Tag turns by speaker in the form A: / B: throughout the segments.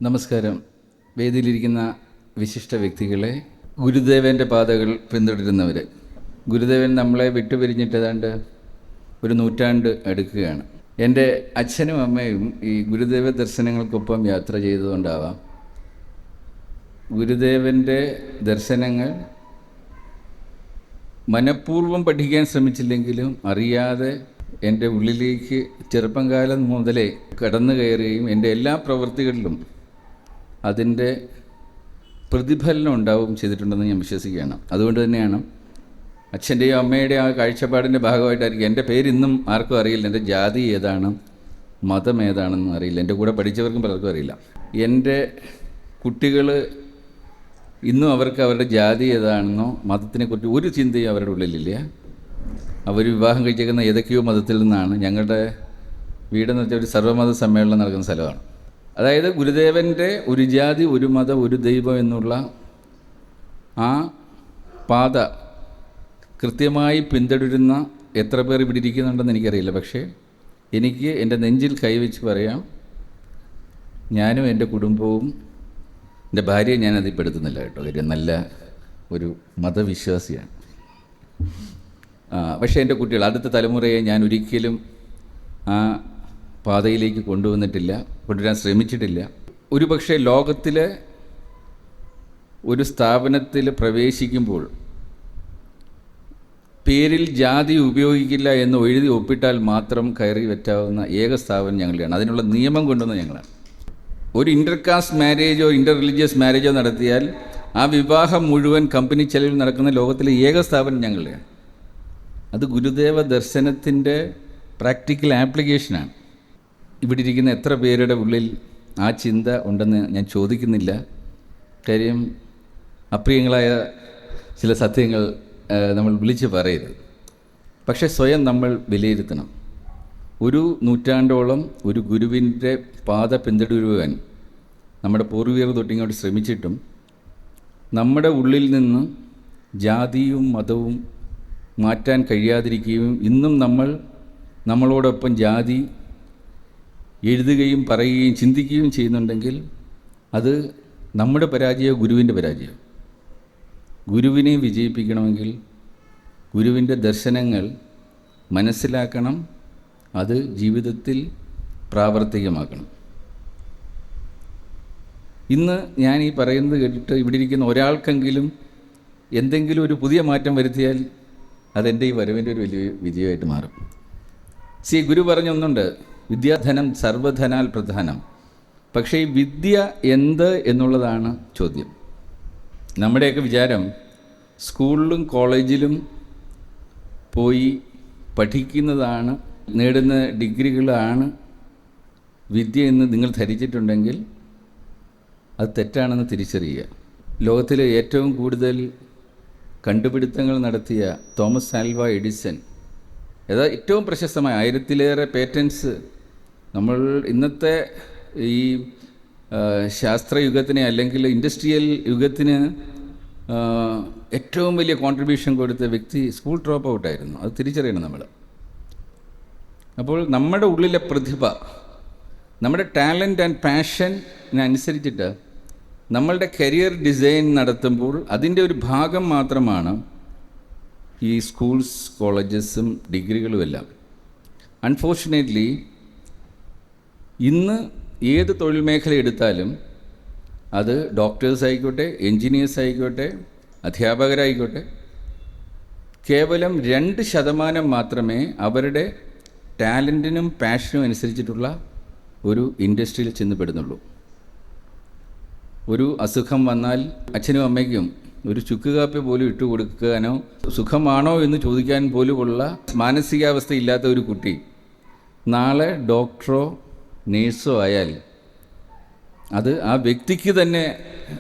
A: നമസ്കാരം. വേദിയിലിരിക്കുന്ന വിശിഷ്ട വ്യക്തികളെ, ഗുരുദേവൻ്റെ പാതകൾ പിന്തുടരുന്നവർ, ഗുരുദേവൻ നമ്മളെ വിട്ടുപിരിഞ്ഞിട്ട് ഏതാണ്ട് ഒരു നൂറ്റാണ്ട് അടുക്കുകയാണ്. എൻ്റെ അച്ഛനും അമ്മയും ഈ ഗുരുദേവ ദർശനങ്ങൾക്കൊപ്പം യാത്ര ചെയ്തതുകൊണ്ടാവാം ഗുരുദേവൻ്റെ ദർശനങ്ങൾ മനഃപൂർവ്വം പഠിക്കാൻ ശ്രമിച്ചില്ലെങ്കിലും അറിയാതെ എൻ്റെ ഉള്ളിലേക്ക് ചെറുപ്പം കാലം മുതലേ കടന്നു കയറുകയും എൻ്റെ എല്ലാ പ്രവൃത്തികളിലും അതിൻ്റെ പ്രതിഫലനം ഉണ്ടാവുകയും ചെയ്തിട്ടുണ്ടെന്ന് ഞാൻ വിശ്വസിക്കുകയാണ്. അതുകൊണ്ട് തന്നെയാണ് അച്ഛൻ്റെയോ അമ്മയുടെയോ ആ കാഴ്ചപ്പാടിൻ്റെ ഭാഗമായിട്ടായിരിക്കും എൻ്റെ പേര് ഇന്നും ആർക്കും അറിയില്ല, എൻ്റെ ജാതി ഏതാണ്, മതം ഏതാണെന്നും അറിയില്ല, എൻ്റെ കൂടെ പഠിച്ചവർക്കും പലർക്കും അറിയില്ല. എൻ്റെ കുട്ടികൾ ഇന്നും അവർക്ക് അവരുടെ ജാതി ഏതാണെന്നോ മതത്തിനെക്കുറിച്ച് ഒരു ചിന്തയും അവരുടെ ഉള്ളിലില്ല. അവർ വിവാഹം കഴിച്ചേക്കുന്ന ഏതൊക്കെയോ മതത്തിൽ നിന്നാണ്. ഞങ്ങളുടെ വീടെന്ന് വെച്ചാൽ ഒരു സർവ്വമത സമ്മേളനം നടക്കുന്ന സ്ഥലമാണ്. അതായത് ഗുരുദേവൻ്റെ ഒരു ജാതി, ഒരു മതം, ഒരു ദൈവം എന്നുള്ള ആ പാത കൃത്യമായി പിന്തുടരുന്ന എത്ര പേർ ഇവിടെ ഇരിക്കുന്നുണ്ടെന്ന് എനിക്കറിയില്ല. പക്ഷേ എനിക്ക് എൻ്റെ നെഞ്ചിൽ കൈവച്ച് പറയാം, ഞാനും എൻ്റെ കുടുംബവും, എൻ്റെ ഭാര്യയെ ഞാനതിൽ പെടുത്തുന്നില്ല കേട്ടോ, കാര്യം നല്ല ഒരു മതവിശ്വാസിയാണ്. പക്ഷേ എൻ്റെ കുട്ടികൾ, അടുത്ത തലമുറയെ ഞാൻ ഒരിക്കലും ആ പാതയിലേക്ക് കൊണ്ടുവരാൻ ശ്രമിച്ചിട്ടില്ല. ഒരു പക്ഷേ ലോകത്തിലെ ഒരു സ്ഥാപനത്തിൽ പ്രവേശിക്കുമ്പോൾ പേരിൽ ജാതി ഉപയോഗിക്കില്ല എന്ന് എഴുതി ഒപ്പിട്ടാൽ മാത്രം കയറി പറ്റാവുന്ന ഏക സ്ഥാപനം ഞങ്ങളുടെയാണ്. അതിനുള്ള നിയമം കൊണ്ടുവന്ന ഞങ്ങളാണ്. ഒരു ഇൻ്റർകാസ്റ്റ് മാരേജോ ഇൻ്റർ റിലീജിയസ് മാരേജോ നടത്തിയാൽ ആ വിവാഹം മുഴുവൻ കമ്പനി ചെലവിൽ നടക്കുന്ന ലോകത്തിലെ ഏക സ്ഥാപനം ഞങ്ങളുടെയാണ്. അത് ഗുരുദേവ ദർശനത്തിൻ്റെ പ്രാക്ടിക്കൽ ആപ്ലിക്കേഷനാണ്. ഇവിടെ ഇരിക്കുന്ന എത്ര പേരുടെ ഉള്ളിൽ ആ ചിന്ത ഉണ്ടെന്ന് ഞാൻ ചോദിക്കുന്നില്ല. കാര്യം അപ്രിയങ്ങളായ ചില സത്യങ്ങൾ നമ്മൾ വിളിച്ച് പറയരുത്. പക്ഷേ സ്വയം നമ്മൾ വിലയിരുത്തണം. ഒരു നൂറ്റാണ്ടോളം ഒരു ഗുരുവിൻ്റെ പാത പിന്തുടരുവാൻ നമ്മുടെ പൂർവികർ തൊട്ടിങ്ങോട്ട് ശ്രമിച്ചിട്ടും നമ്മുടെ ഉള്ളിൽ നിന്ന് ജാതിയും മതവും മാറ്റാൻ കഴിയാതിരിക്കുകയും ഇന്നും നമ്മളോടൊപ്പം ജാതി എഴുതുകയും പറയുകയും ചിന്തിക്കുകയും ചെയ്യുന്നുണ്ടെങ്കിൽ അത് നമ്മുടെ പരാജയമോ ഗുരുവിൻ്റെ പരാജയം. ഗുരുവിനെ വിജയിപ്പിക്കണമെങ്കിൽ ഗുരുവിൻ്റെ ദർശനങ്ങൾ മനസ്സിലാക്കണം, അത് ജീവിതത്തിൽ പ്രാവർത്തികമാക്കണം. ഇന്ന് ഞാൻ ഈ പറയുന്നത് കേട്ടിട്ട് ഇവിടെ ഇരിക്കുന്ന ഒരാൾക്കെങ്കിലും എന്തെങ്കിലും ഒരു പുതിയ മാറ്റം വരുത്തിയാൽ അതെൻ്റെ ഈ വരവിൻ്റെ ഒരു വലിയ വിജയമായിട്ട് മാറും. ഗുരു പറഞ്ഞൊന്നുണ്ട്, വിദ്യാധനം സർവധനാൽ പ്രധാനം. പക്ഷേ ഈ വിദ്യ എന്ത് എന്നുള്ളതാണ് ചോദ്യം. നമ്മുടെയൊക്കെ വിചാരം സ്കൂളിലും കോളേജിലും പോയി പഠിക്കുന്നതാണ്, നേടുന്ന ഡിഗ്രികളാണ് വിദ്യ എന്ന് നിങ്ങൾ ധരിച്ചിട്ടുണ്ടെങ്കിൽ അത് തെറ്റാണെന്ന് തിരിച്ചറിയുക. ലോകത്തിലെ ഏറ്റവും കൂടുതൽ കണ്ടുപിടുത്തങ്ങൾ നടത്തിയ തോമസ് ആൽവ എഡിസൺ, ഏറ്റവും പ്രശസ്തമായ 1000-ലേറെ പേറ്റൻസ് നമ്മൾ ഇന്നത്തെ ഈ ശാസ്ത്രയുഗത്തിനെ അല്ലെങ്കിൽ ഇൻഡസ്ട്രിയൽ യുഗത്തിന് ഏറ്റവും വലിയ കോൺട്രിബ്യൂഷൻ കൊടുത്ത വ്യക്തി സ്കൂൾ ഡ്രോപ്പ് ഔട്ടായിരുന്നു. അത് തിരിച്ചറിയണം നമ്മൾ. അപ്പോൾ നമ്മുടെ ഉള്ളിലെ പ്രതിഭ, നമ്മുടെ ടാലൻറ്റ് ആൻഡ് പാഷനനുസരിച്ചിട്ട് നമ്മളുടെ കരിയർ ഡിസൈൻ നടത്തുമ്പോൾ അതിൻ്റെ ഒരു ഭാഗം മാത്രമാണ് ഈ സ്കൂൾസ്, കോളേജസും ഡിഗ്രികളുമെല്ലാം. അൺഫോർച്ചുനേറ്റ്ലി ഇന്ന് ഏത് തൊഴിൽ മേഖല എടുത്താലും അത് ഡോക്ടേഴ്സ് ആയിക്കോട്ടെ, എൻജിനീയേഴ്സ് ആയിക്കോട്ടെ, അധ്യാപകരായിക്കോട്ടെ, കേവലം 2% മാത്രമേ അവരുടെ ടാലൻറ്റിനും പാഷനും അനുസരിച്ചിട്ടുള്ള ഒരു ഇൻഡസ്ട്രിയിൽ ചെന്നപ്പെടുന്നുള്ളൂ. ഒരു അസുഖം വന്നാൽ അച്ഛനും അമ്മയ്ക്കും ഒരു ചുക്കുകാപ്പി പോലും ഇട്ട് കൊടുക്കാനോ സുഖമാണോ എന്ന് ചോദിക്കാൻ പോലുമുള്ള മാനസികാവസ്ഥ ഇല്ലാത്ത ഒരു കുട്ടി നാളെ ഡോക്ടറോ നേഴ്സോ ആയാൽ അത് ആ വ്യക്തിക്ക് തന്നെ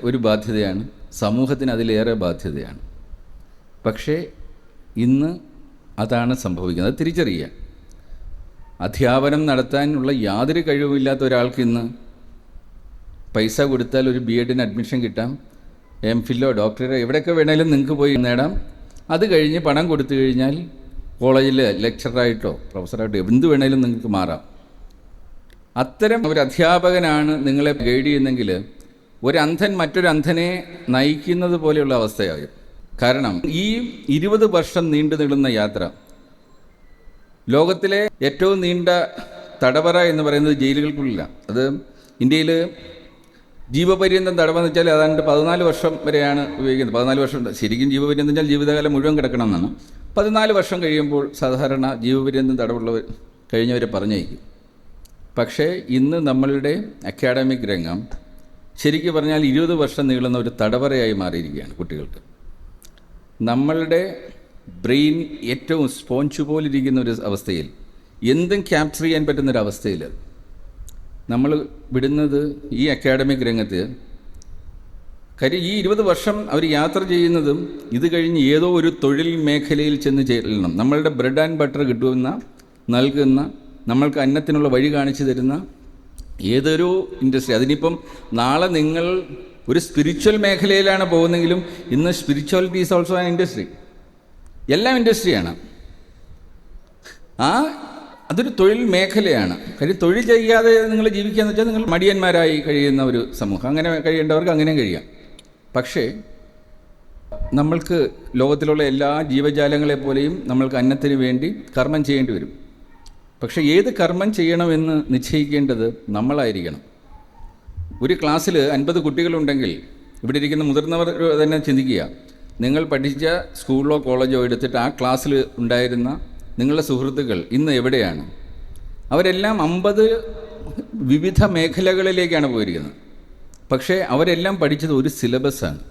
A: ഒരു ബാധ്യതയാണ്, സമൂഹത്തിന് അതിലേറെ ബാധ്യതയാണ്. പക്ഷേ ഇന്ന് അതാണ് സംഭവിക്കുന്നത്. തിരിച്ചറിയുക. അധ്യാപനം നടത്താനുള്ള യാതൊരു കഴിവുമില്ലാത്ത ഒരാൾക്ക് ഇന്ന് പൈസ കൊടുത്താൽ ഒരു BEdന് അഡ്മിഷൻ കിട്ടാം, MPhilോ ഡോക്ടറോ എവിടെയൊക്കെ വേണേലും നിങ്ങൾക്ക് പോയി നേടാം. അത് കഴിഞ്ഞ് പണം കൊടുത്തു കഴിഞ്ഞാൽ കോളേജിൽ ലെക്ചറായിട്ടോ പ്രൊഫസറായിട്ടോ എന്ത് വേണേലും നിങ്ങൾക്ക് മാറാം. അത്തരം ഒരു അധ്യാപകനാണ് നിങ്ങളെ ഗൈഡ് ചെയ്യുന്നെങ്കിൽ ഒരു അന്ധൻ മറ്റൊരു അന്ധനെ നയിക്കുന്നത് പോലെയുള്ള അവസ്ഥയാകും. കാരണം ഈ 20 വർഷം നീണ്ടു നിൽക്കുന്ന യാത്ര, ലോകത്തിലെ ഏറ്റവും നീണ്ട തടവറ എന്ന് പറയുന്നത് ജയിലുകൾക്കുള്ളിലാണ്. അത് ഇന്ത്യയിൽ ജീവപര്യന്തം തടവെന്ന് വെച്ചാൽ ഏതാണ്ട് 14 വർഷം വരെയാണ് ഉപയോഗിക്കുന്നത്. 14 വർഷം ശരിക്കും ജീവപര്യന്തം വെച്ചാൽ ജീവിതകാലം മുഴുവൻ കിടക്കണം എന്നാണ്. 14 വർഷം കഴിയുമ്പോൾ സാധാരണ ജീവപര്യന്തം തടവുള്ളവർ കഴിഞ്ഞവരെ പറഞ്ഞയക്കും. പക്ഷേ ഇന്ന് നമ്മളുടെ അക്കാഡമിക് രംഗം ശരിക്കും പറഞ്ഞാൽ 20 വർഷം നീളുന്ന ഒരു തടവറയായി മാറിയിരിക്കുകയാണ് കുട്ടികൾക്ക്. നമ്മളുടെ ബ്രെയിൻ ഏറ്റവും സ്പോഞ്ച് പോലിരിക്കുന്ന ഒരു അവസ്ഥയിൽ, എന്തും ക്യാപ്ചർ ചെയ്യാൻ പറ്റുന്നൊരവസ്ഥയിൽ നമ്മൾ വിടുന്നത് ഈ അക്കാഡമിക് രംഗത്ത്. കാര്യം ഈ 20 വർഷം അവർ യാത്ര ചെയ്യുന്നതും ഇത് കഴിഞ്ഞ് ഏതോ ഒരു തൊഴിൽ മേഖലയിൽ ചെന്ന് ചേരണം. നമ്മളുടെ ബ്രെഡ് ആൻഡ് ബട്ടർ കിട്ടുന്ന, നൽകുന്ന, നമ്മൾക്ക് അന്നത്തിനുള്ള വഴി കാണിച്ചു തരുന്ന ഏതൊരു ഇൻഡസ്ട്രി. അതിനിപ്പം നാളെ നിങ്ങൾ ഒരു സ്പിരിച്വൽ മേഖലയിലാണ് പോകുന്നെങ്കിലും ഇന്ന് spirituality is also an industry. എല്ലാം ഇൻഡസ്ട്രിയാണ്. അതൊരു തൊഴിൽ മേഖലയാണ്. കാര്യം തൊഴിൽ ചെയ്യാതെ നിങ്ങൾ ജീവിക്കുകയെന്ന് വെച്ചാൽ നിങ്ങൾ മടിയന്മാരായി കഴിയുന്ന ഒരു സമൂഹം. അങ്ങനെ കഴിയേണ്ടവർക്ക് അങ്ങനെയും കഴിയാം. പക്ഷേ നമ്മൾക്ക് ലോകത്തിലുള്ള എല്ലാ ജീവജാലങ്ങളെപ്പോലെയും നമ്മൾക്ക് അന്നത്തിന് വേണ്ടി കർമ്മം ചെയ്യേണ്ടി വരും. പക്ഷേ ഏത് കർമ്മം ചെയ്യണമെന്ന് നിശ്ചയിക്കേണ്ടത് നമ്മളായിരിക്കണം. ഒരു ക്ലാസ്സിൽ 50 കുട്ടികളുണ്ടെങ്കിൽ ഇവിടെ ഇരിക്കുന്ന മുതിർന്നവർ തന്നെ ചിന്തിക്കുക, നിങ്ങൾ പഠിച്ച സ്കൂളിലോ കോളേജോ എടുത്തിട്ട് ആ ക്ലാസ്സിൽ ഉണ്ടായിരുന്ന നിങ്ങളുടെ സുഹൃത്തുക്കൾ ഇന്ന് എവിടെയാണ്? അവരെല്ലാം 50 വിവിധ മേഖലകളിലേക്കാണ് പോയിരിക്കുന്നത്. പക്ഷേ അവരെല്ലാം പഠിച്ചത് ഒരു സിലബസാണ്.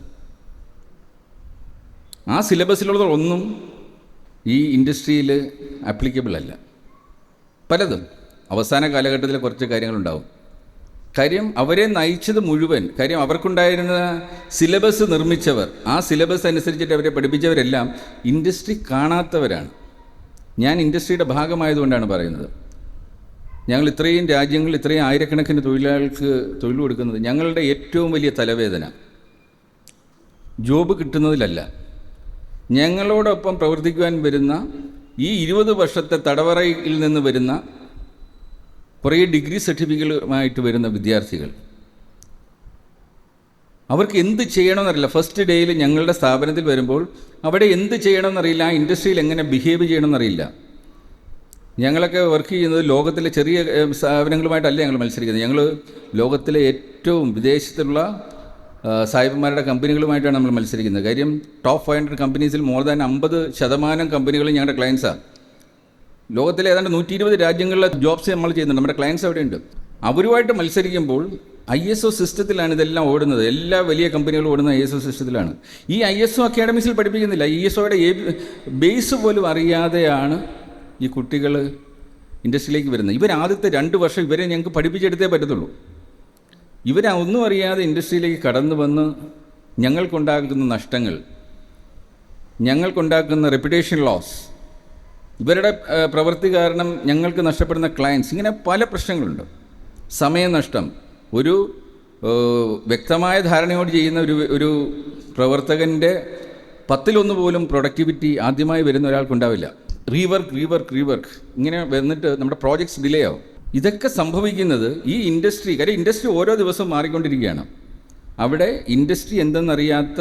A: ആ സിലബസിലുള്ളതൊന്നും ഈ ഇൻഡസ്ട്രിയിൽ ആപ്ലിക്കബിൾ അല്ല. പലതും അവസാന കാലഘട്ടത്തിൽ കുറച്ച് കാര്യങ്ങളുണ്ടാവും. കാര്യം അവരെ നയിച്ചത് മുഴുവൻ, കാര്യം അവർക്കുണ്ടായിരുന്ന സിലബസ് നിർമ്മിച്ചവർ, ആ സിലബസ് അനുസരിച്ചിട്ട് അവരെ പഠിപ്പിച്ചവരെല്ലാം ഇൻഡസ്ട്രി കാണാത്തവരാണ്. ഞാൻ ഇൻഡസ്ട്രിയുടെ ഭാഗമായതുകൊണ്ടാണ് പറയുന്നത്. ഞങ്ങൾ ഇത്രയും രാജ്യങ്ങൾ, ഇത്രയും ആയിരക്കണക്കിന് തൊഴിലാളികൾക്ക് തൊഴിൽ കൊടുക്കുന്നത് ഞങ്ങളുടെ ഏറ്റവും വലിയ തലവേദന ജോബ് കിട്ടുന്നതിലല്ല, ഞങ്ങളോടൊപ്പം പ്രവർത്തിക്കുവാൻ വരുന്ന ഈ 20 വർഷത്തെ തടവറയിൽ നിന്ന് വരുന്ന കുറേ ഡിഗ്രി സർട്ടിഫിക്കറ്റുമായിട്ട് വരുന്ന വിദ്യാർത്ഥികൾ, അവർക്ക് എന്ത് ചെയ്യണമെന്നറിയില്ല. ഫസ്റ്റ് ഡേയിൽ ഞങ്ങളുടെ സ്ഥാപനത്തിൽ വരുമ്പോൾ അവിടെ എന്ത് ചെയ്യണമെന്നറിയില്ല, ആ ഇൻഡസ്ട്രിയിൽ എങ്ങനെ ബിഹേവ് ചെയ്യണമെന്നറിയില്ല. ഞങ്ങളൊക്കെ വർക്ക് ചെയ്യുന്നത് ലോകത്തിലെ ചെറിയ സ്ഥാപനങ്ങളുമായിട്ടല്ല ഞങ്ങൾ മത്സരിക്കുന്നത്. ഞങ്ങൾ ലോകത്തിലെ ഏറ്റവും വിദേശത്തുള്ള സാഹിബന്മാരുടെ കമ്പനികളുമായിട്ടാണ് നമ്മൾ മത്സരിക്കുന്നത്. കാര്യം ടോപ്പ് 500 കമ്പനീസിൽ മോർ ദാൻ 50% കമ്പനികളും ഞങ്ങളുടെ ക്ലയൻസാണ്. ലോകത്തിലെ ഏതാണ്ട് 120 രാജ്യങ്ങളിലെ ജോബ്സ് നമ്മൾ ചെയ്യുന്നുണ്ട്. നമ്മുടെ ക്ലയൻസ് അവിടെയുണ്ട്. അവരുമായിട്ട് മത്സരിക്കുമ്പോൾ ISO സിസ്റ്റത്തിലാണ് ഇതെല്ലാം ഓടുന്നത്. എല്ലാ വലിയ കമ്പനികളും ഓടുന്ന ISO സിസ്റ്റത്തിലാണ്. ഈ ISO അക്കാഡമിക്സിൽ പഠിപ്പിക്കുന്നില്ല. ISOയുടെ ബേസ് പോലും അറിയാതെയാണ് ഈ കുട്ടികൾ ഇൻഡസ്ട്രിയിലേക്ക് വരുന്നത്. ആദ്യത്തെ 2 വർഷം ഇവരെ ഞങ്ങൾക്ക് പഠിപ്പിച്ചെടുത്തേ പറ്റത്തുള്ളൂ. ഒന്നും അറിയാതെ ഇൻഡസ്ട്രിയിലേക്ക് കടന്നു വന്ന് ഞങ്ങൾക്കുണ്ടാക്കുന്ന നഷ്ടങ്ങൾ, ഞങ്ങൾക്കുണ്ടാക്കുന്ന റെപ്യൂട്ടേഷൻ ലോസ്, ഇവരുടെ പ്രവൃത്തി കാരണം ഞങ്ങൾക്ക് നഷ്ടപ്പെടുന്ന ക്ലയൻസ്, ഇങ്ങനെ പല പ്രശ്നങ്ങളുണ്ട്. സമയനഷ്ടം. ഒരു വ്യക്തമായ ധാരണയോട് ചെയ്യുന്ന ഒരു പ്രവർത്തകൻ്റെ 10-1 പോലും പ്രൊഡക്ടിവിറ്റി ആദ്യമായി വരുന്ന ഒരാൾക്കുണ്ടാവില്ല. റീവർക്ക് ഇങ്ങനെ വന്നിട്ട് നമ്മുടെ പ്രോജക്ട്സ് ഡിലേ ആവും. ഇതൊക്കെ സംഭവിക്കുന്നത് ഈ ഇൻഡസ്ട്രി, കാര്യം ഇൻഡസ്ട്രി ഓരോ ദിവസവും മാറിക്കൊണ്ടിരിക്കുകയാണ്. അവിടെ ഇൻഡസ്ട്രി എന്തെന്നറിയാത്ത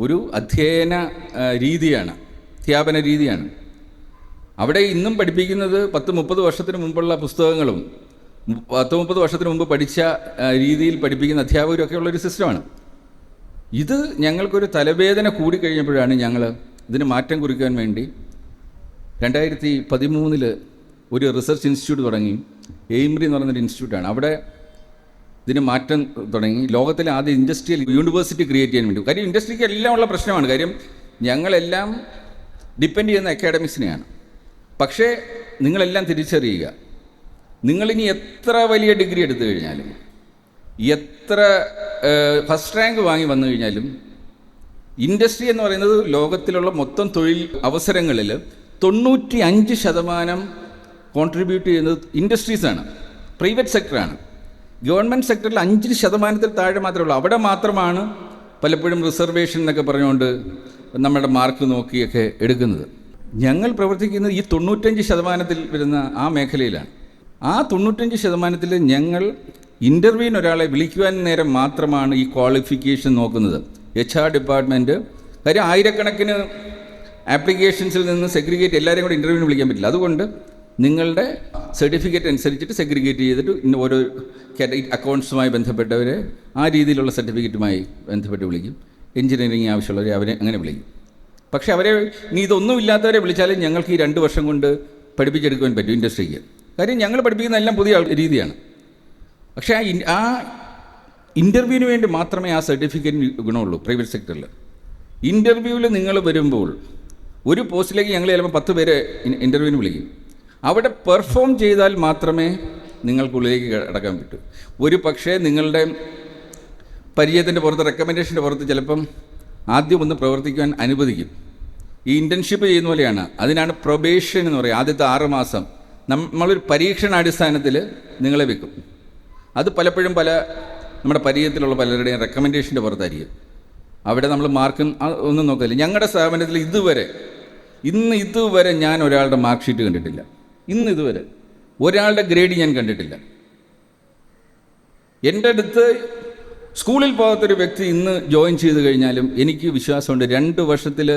A: ഒരു അധ്യാപന രീതിയാണ്. അവിടെ ഇന്നും പഠിപ്പിക്കുന്നത് 10-30 വർഷത്തിന് മുമ്പുള്ള പുസ്തകങ്ങളും 10-30 വർഷത്തിന് മുമ്പ് പഠിച്ച രീതിയിൽ പഠിപ്പിക്കുന്ന അധ്യാപകരും ഒക്കെ ഉള്ളൊരു സിസ്റ്റമാണ്. ഇത് ഞങ്ങൾക്കൊരു തലവേദന കൂടിക്കഴിഞ്ഞപ്പോഴാണ് ഞങ്ങൾ ഇതിന് മാറ്റം കുറിക്കാൻ വേണ്ടി 2013 ഒരു റിസർച്ച് ഇൻസ്റ്റിറ്റ്യൂട്ട് തുടങ്ങി. എയിംറി എന്ന് പറയുന്നൊരു ഇൻസ്റ്റിറ്റ്യൂട്ടാണ്. അവിടെ ഇതിന് മാറ്റം തുടങ്ങി. ലോകത്തിലെ ആദ്യ ഇൻഡസ്ട്രിയൽ യൂണിവേഴ്സിറ്റി ക്രിയേറ്റ് ചെയ്യാൻ വേണ്ടി. കാര്യം ഇൻഡസ്ട്രിക്ക് എല്ലാം ഉള്ള പ്രശ്നമാണ്. കാര്യം ഞങ്ങളെല്ലാം ഡിപ്പെൻഡ് ചെയ്യുന്ന അക്കാഡമിക്സിനെയാണ്. പക്ഷേ നിങ്ങളെല്ലാം തിരിച്ചറിയുക, നിങ്ങളിനി എത്ര വലിയ ഡിഗ്രി എടുത്തു കഴിഞ്ഞാലും, എത്ര ഫസ്റ്റ് റാങ്ക് വാങ്ങി വന്നു കഴിഞ്ഞാലും, ഇൻഡസ്ട്രി എന്ന് പറയുന്നത് ലോകത്തിലുള്ള മൊത്തം തൊഴിൽ അവസരങ്ങളിൽ 95% കോൺട്രിബ്യൂട്ട് ചെയ്യുന്നത് ഇൻഡസ്ട്രീസാണ്, പ്രൈവറ്റ് സെക്ടറാണ്. ഗവൺമെൻറ് സെക്ടറിൽ 5% താഴെ മാത്രമേ ഉള്ളൂ. അവിടെ മാത്രമാണ് പലപ്പോഴും റിസർവേഷൻ എന്നൊക്കെ പറഞ്ഞുകൊണ്ട് നമ്മുടെ മാർക്ക് നോക്കിയൊക്കെ എടുക്കുന്നത്. ഞങ്ങൾ പ്രവർത്തിക്കുന്നത് ഈ 95% വരുന്ന ആ മേഖലയിലാണ്. ആ 95% ഞങ്ങൾ ഇൻ്റർവ്യൂവിന് ഒരാളെ വിളിക്കുവാൻ നേരം മാത്രമാണ് ഈ ക്വാളിഫിക്കേഷൻ നോക്കുന്നത്. HR department. കാര്യം ആയിരക്കണക്കിന് ആപ്ലിക്കേഷൻസിൽ നിന്ന് സെഗ്രിഗേറ്റ് എല്ലാവരെയും കൂടെ ഇൻ്റർവ്യൂവിന് വിളിക്കാൻ പറ്റില്ല. അതുകൊണ്ട് നിങ്ങളുടെ സർട്ടിഫിക്കറ്റ് അനുസരിച്ചിട്ട് സെഗ്രിഗേറ്റ് ചെയ്തിട്ട് ഓരോ അക്കൗണ്ട്സുമായി ബന്ധപ്പെട്ടവരെ ആ രീതിയിലുള്ള സർട്ടിഫിക്കറ്റുമായി ബന്ധപ്പെട്ട് വിളിക്കും. എഞ്ചിനീയറിംഗ് ആവശ്യമുള്ളവരെ അവരെ അങ്ങനെ വിളിക്കും. പക്ഷേ അവരെ ഇനി ഇതൊന്നും ഇല്ലാത്തവരെ വിളിച്ചാലും ഞങ്ങൾക്ക് ഈ 2 വർഷം കൊണ്ട് പഠിപ്പിച്ചെടുക്കുവാൻ പറ്റും ഇൻഡസ്ട്രിക്ക്. കാര്യം ഞങ്ങൾ പഠിപ്പിക്കുന്ന എല്ലാം പുതിയ രീതിയാണ്. പക്ഷേ ആ ഇൻ്റർവ്യൂവിന് വേണ്ടി മാത്രമേ ആ സർട്ടിഫിക്കറ്റിന് ഗുണമുള്ളൂ. പ്രൈവറ്റ് സെക്ടറിൽ ഇൻ്റർവ്യൂവിൽ നിങ്ങൾ വരുമ്പോൾ ഒരു പോസ്റ്റിലേക്ക് ഞങ്ങൾ ചിലപ്പോൾ 10 പേരെ ഇൻ്റർവ്യൂവിന് വിളിക്കും. അവിടെ പെർഫോം ചെയ്താൽ മാത്രമേ നിങ്ങൾക്കുള്ളിലേക്ക് കടക്കാൻ പറ്റൂ. ഒരു പക്ഷേ നിങ്ങളുടെ പരിചയത്തിൻ്റെ പുറത്ത്, റെക്കമെൻഡേഷൻ്റെ പുറത്ത് ചിലപ്പം ആദ്യം ഒന്ന് പ്രവർത്തിക്കുവാൻ അനുവദിക്കും. ഈ ഇൻറ്റേൺഷിപ്പ് ചെയ്യുന്ന പോലെയാണ്. അതിനാണ് പ്രൊബേഷൻ എന്ന് പറയുക. ആദ്യത്തെ 6 മാസം നമ്മളൊരു പരീക്ഷണാടിസ്ഥാനത്തിൽ നിങ്ങളെ വെക്കും. അത് പലപ്പോഴും നമ്മുടെ പരിചയത്തിലുള്ള പലരുടെയും റെക്കമെൻഡേഷൻ്റെ പുറത്തായിരിക്കും. അവിടെ നമ്മൾ മാർക്കും ഒന്നും നോക്കില്ല. ഞങ്ങളുടെ സ്ഥാപനത്തിൽ ഇതുവരെ ഞാൻ ഒരാളുടെ മാർക്ക് ഷീറ്റ് കണ്ടിട്ടില്ല. ഇതുവരെ ഒരാളുടെ ഗ്രേഡ് ഞാൻ കണ്ടിട്ടില്ല. എൻ്റെ അടുത്ത് സ്കൂളിൽ പോകാത്തൊരു വ്യക്തി ഇന്ന് ജോയിൻ ചെയ്ത് കഴിഞ്ഞാലും എനിക്ക് വിശ്വാസമുണ്ട് 2 വർഷത്തിൽ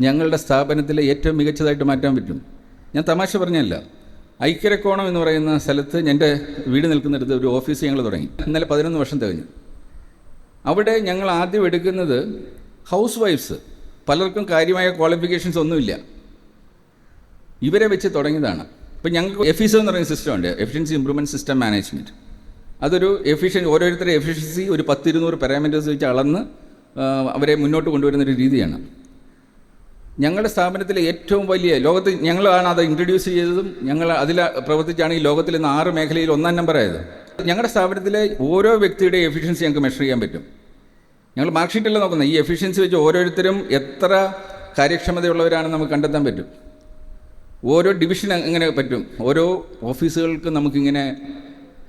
A: ഞങ്ങളുടെ സ്ഥാപനത്തിൽ ഏറ്റവും മികച്ചതായിട്ട് മാറ്റാൻ പറ്റും. ഞാൻ തമാശ പറഞ്ഞല്ല. ഐക്യരക്കോണം എന്ന് പറയുന്ന സ്ഥലത്ത് എൻ്റെ വീട് നിൽക്കുന്നിടത്ത് ഒരു ഓഫീസ് ഞങ്ങൾ തുടങ്ങി. ഇന്നലെ 11 വർഷം തികഞ്ഞു. അവിടെ ഞങ്ങൾ ആദ്യം എടുക്കുന്നത് ഹൗസ് വൈഫ്സ്, പലർക്കും കാര്യമായ ക്വാളിഫിക്കേഷൻസ് ഒന്നുമില്ല. ഇവരെ വെച്ച് തുടങ്ങിയതാണ്. ഇപ്പം ഞങ്ങൾക്ക് എഫിസോ എന്ന് പറയുന്ന സിസ്റ്റം ഉണ്ട്, എഫിഷ്യൻസി ഇംപ്രൂവ്മെൻറ്റ് സിസ്റ്റം മാനേജ്മെൻറ്റ്. അതൊരു ഓരോരുത്തരുടെ എഫിഷ്യൻസി ഒരു 10-200 പാരാമീറ്റേഴ്സ് വെച്ച് അളന്ന് അവരെ മുന്നോട്ട് കൊണ്ടുവരുന്നൊരു രീതിയാണ്. ഞങ്ങളുടെ സ്ഥാപനത്തിലെ ഏറ്റവും വലിയ ലോകത്ത് ഞങ്ങളാണ് അത് ഇൻട്രൊഡ്യൂസ് ചെയ്തതും ഞങ്ങൾ അതിൽ പ്രവർത്തിച്ചാണ് ഈ ലോകത്തിൽ ഇന്ന് 6 മേഖലയിൽ 1-ാം നമ്പറായത്. ഞങ്ങളുടെ സ്ഥാപനത്തിലെ ഓരോ വ്യക്തിയുടെ എഫിഷ്യൻസി ഞങ്ങൾക്ക് മെഷർ ചെയ്യാൻ പറ്റും. ഞങ്ങൾ മാർക്ക് ഷീറ്റല്ല നോക്കുന്നത്. ഈ എഫിഷ്യൻസി വെച്ച് ഓരോരുത്തരും എത്ര കാര്യക്ഷമതയുള്ളവരാണെന്ന് നമുക്ക് കണ്ടെത്താൻ പറ്റും. ഓരോ ഡിവിഷൻ എങ്ങനെ പറ്റും, ഓരോ ഓഫീസുകൾക്ക് നമുക്കിങ്ങനെ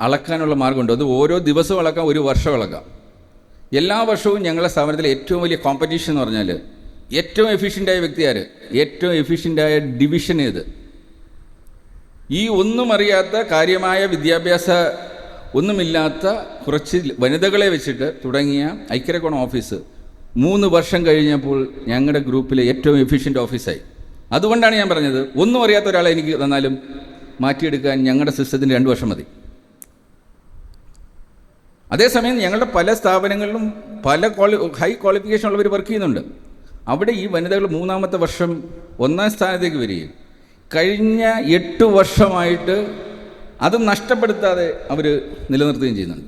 A: അളക്കാനുള്ള മാർഗമുണ്ട്. അത് ഓരോ ദിവസവും അളക്കാം, ഒരു വർഷം അളക്കാം. എല്ലാ വർഷവും ഞങ്ങളുടെ സ്ഥാപനത്തിലെ ഏറ്റവും വലിയ കോമ്പറ്റീഷൻ എന്ന് പറഞ്ഞാൽ ഏറ്റവും എഫിഷ്യൻ്റായ വ്യക്തി ആര്, ഏറ്റവും എഫിഷ്യൻ്റായ ഡിവിഷൻ ഏത്. ഈ ഒന്നും അറിയാത്ത, കാര്യമായ വിദ്യാഭ്യാസ ഒന്നുമില്ലാത്ത കുറച്ച് വനിതകളെ വെച്ചിട്ട് തുടങ്ങിയ ഐക്യരക്കോണം ഓഫീസ് 3 വർഷം കഴിഞ്ഞപ്പോൾ ഞങ്ങളുടെ ഗ്രൂപ്പിലെ ഏറ്റവും എഫിഷ്യൻ്റ് ഓഫീസായി. അതുകൊണ്ടാണ് ഞാൻ പറഞ്ഞത്, ഒന്നും അറിയാത്ത ഒരാളെ എനിക്ക് തന്നാലും മാറ്റിയെടുക്കാൻ ഞങ്ങളുടെ സിസ്റ്റത്തിന് 2 വർഷം മതി. അതേസമയം ഞങ്ങളുടെ പല സ്ഥാപനങ്ങളിലും പല ഹൈ ക്വാളിഫിക്കേഷൻ ഉള്ളവർ വർക്ക് ചെയ്യുന്നുണ്ട്. അവിടെ ഈ വനിതകൾ 3-ാമത്തെ വർഷം 1-ാം സ്ഥാനത്തേക്ക് വരികയും കഴിഞ്ഞ 8 വർഷമായിട്ട് അത് നഷ്ടപ്പെടുത്താതെ അവർ നിലനിർത്തുകയും ചെയ്യുന്നുണ്ട്.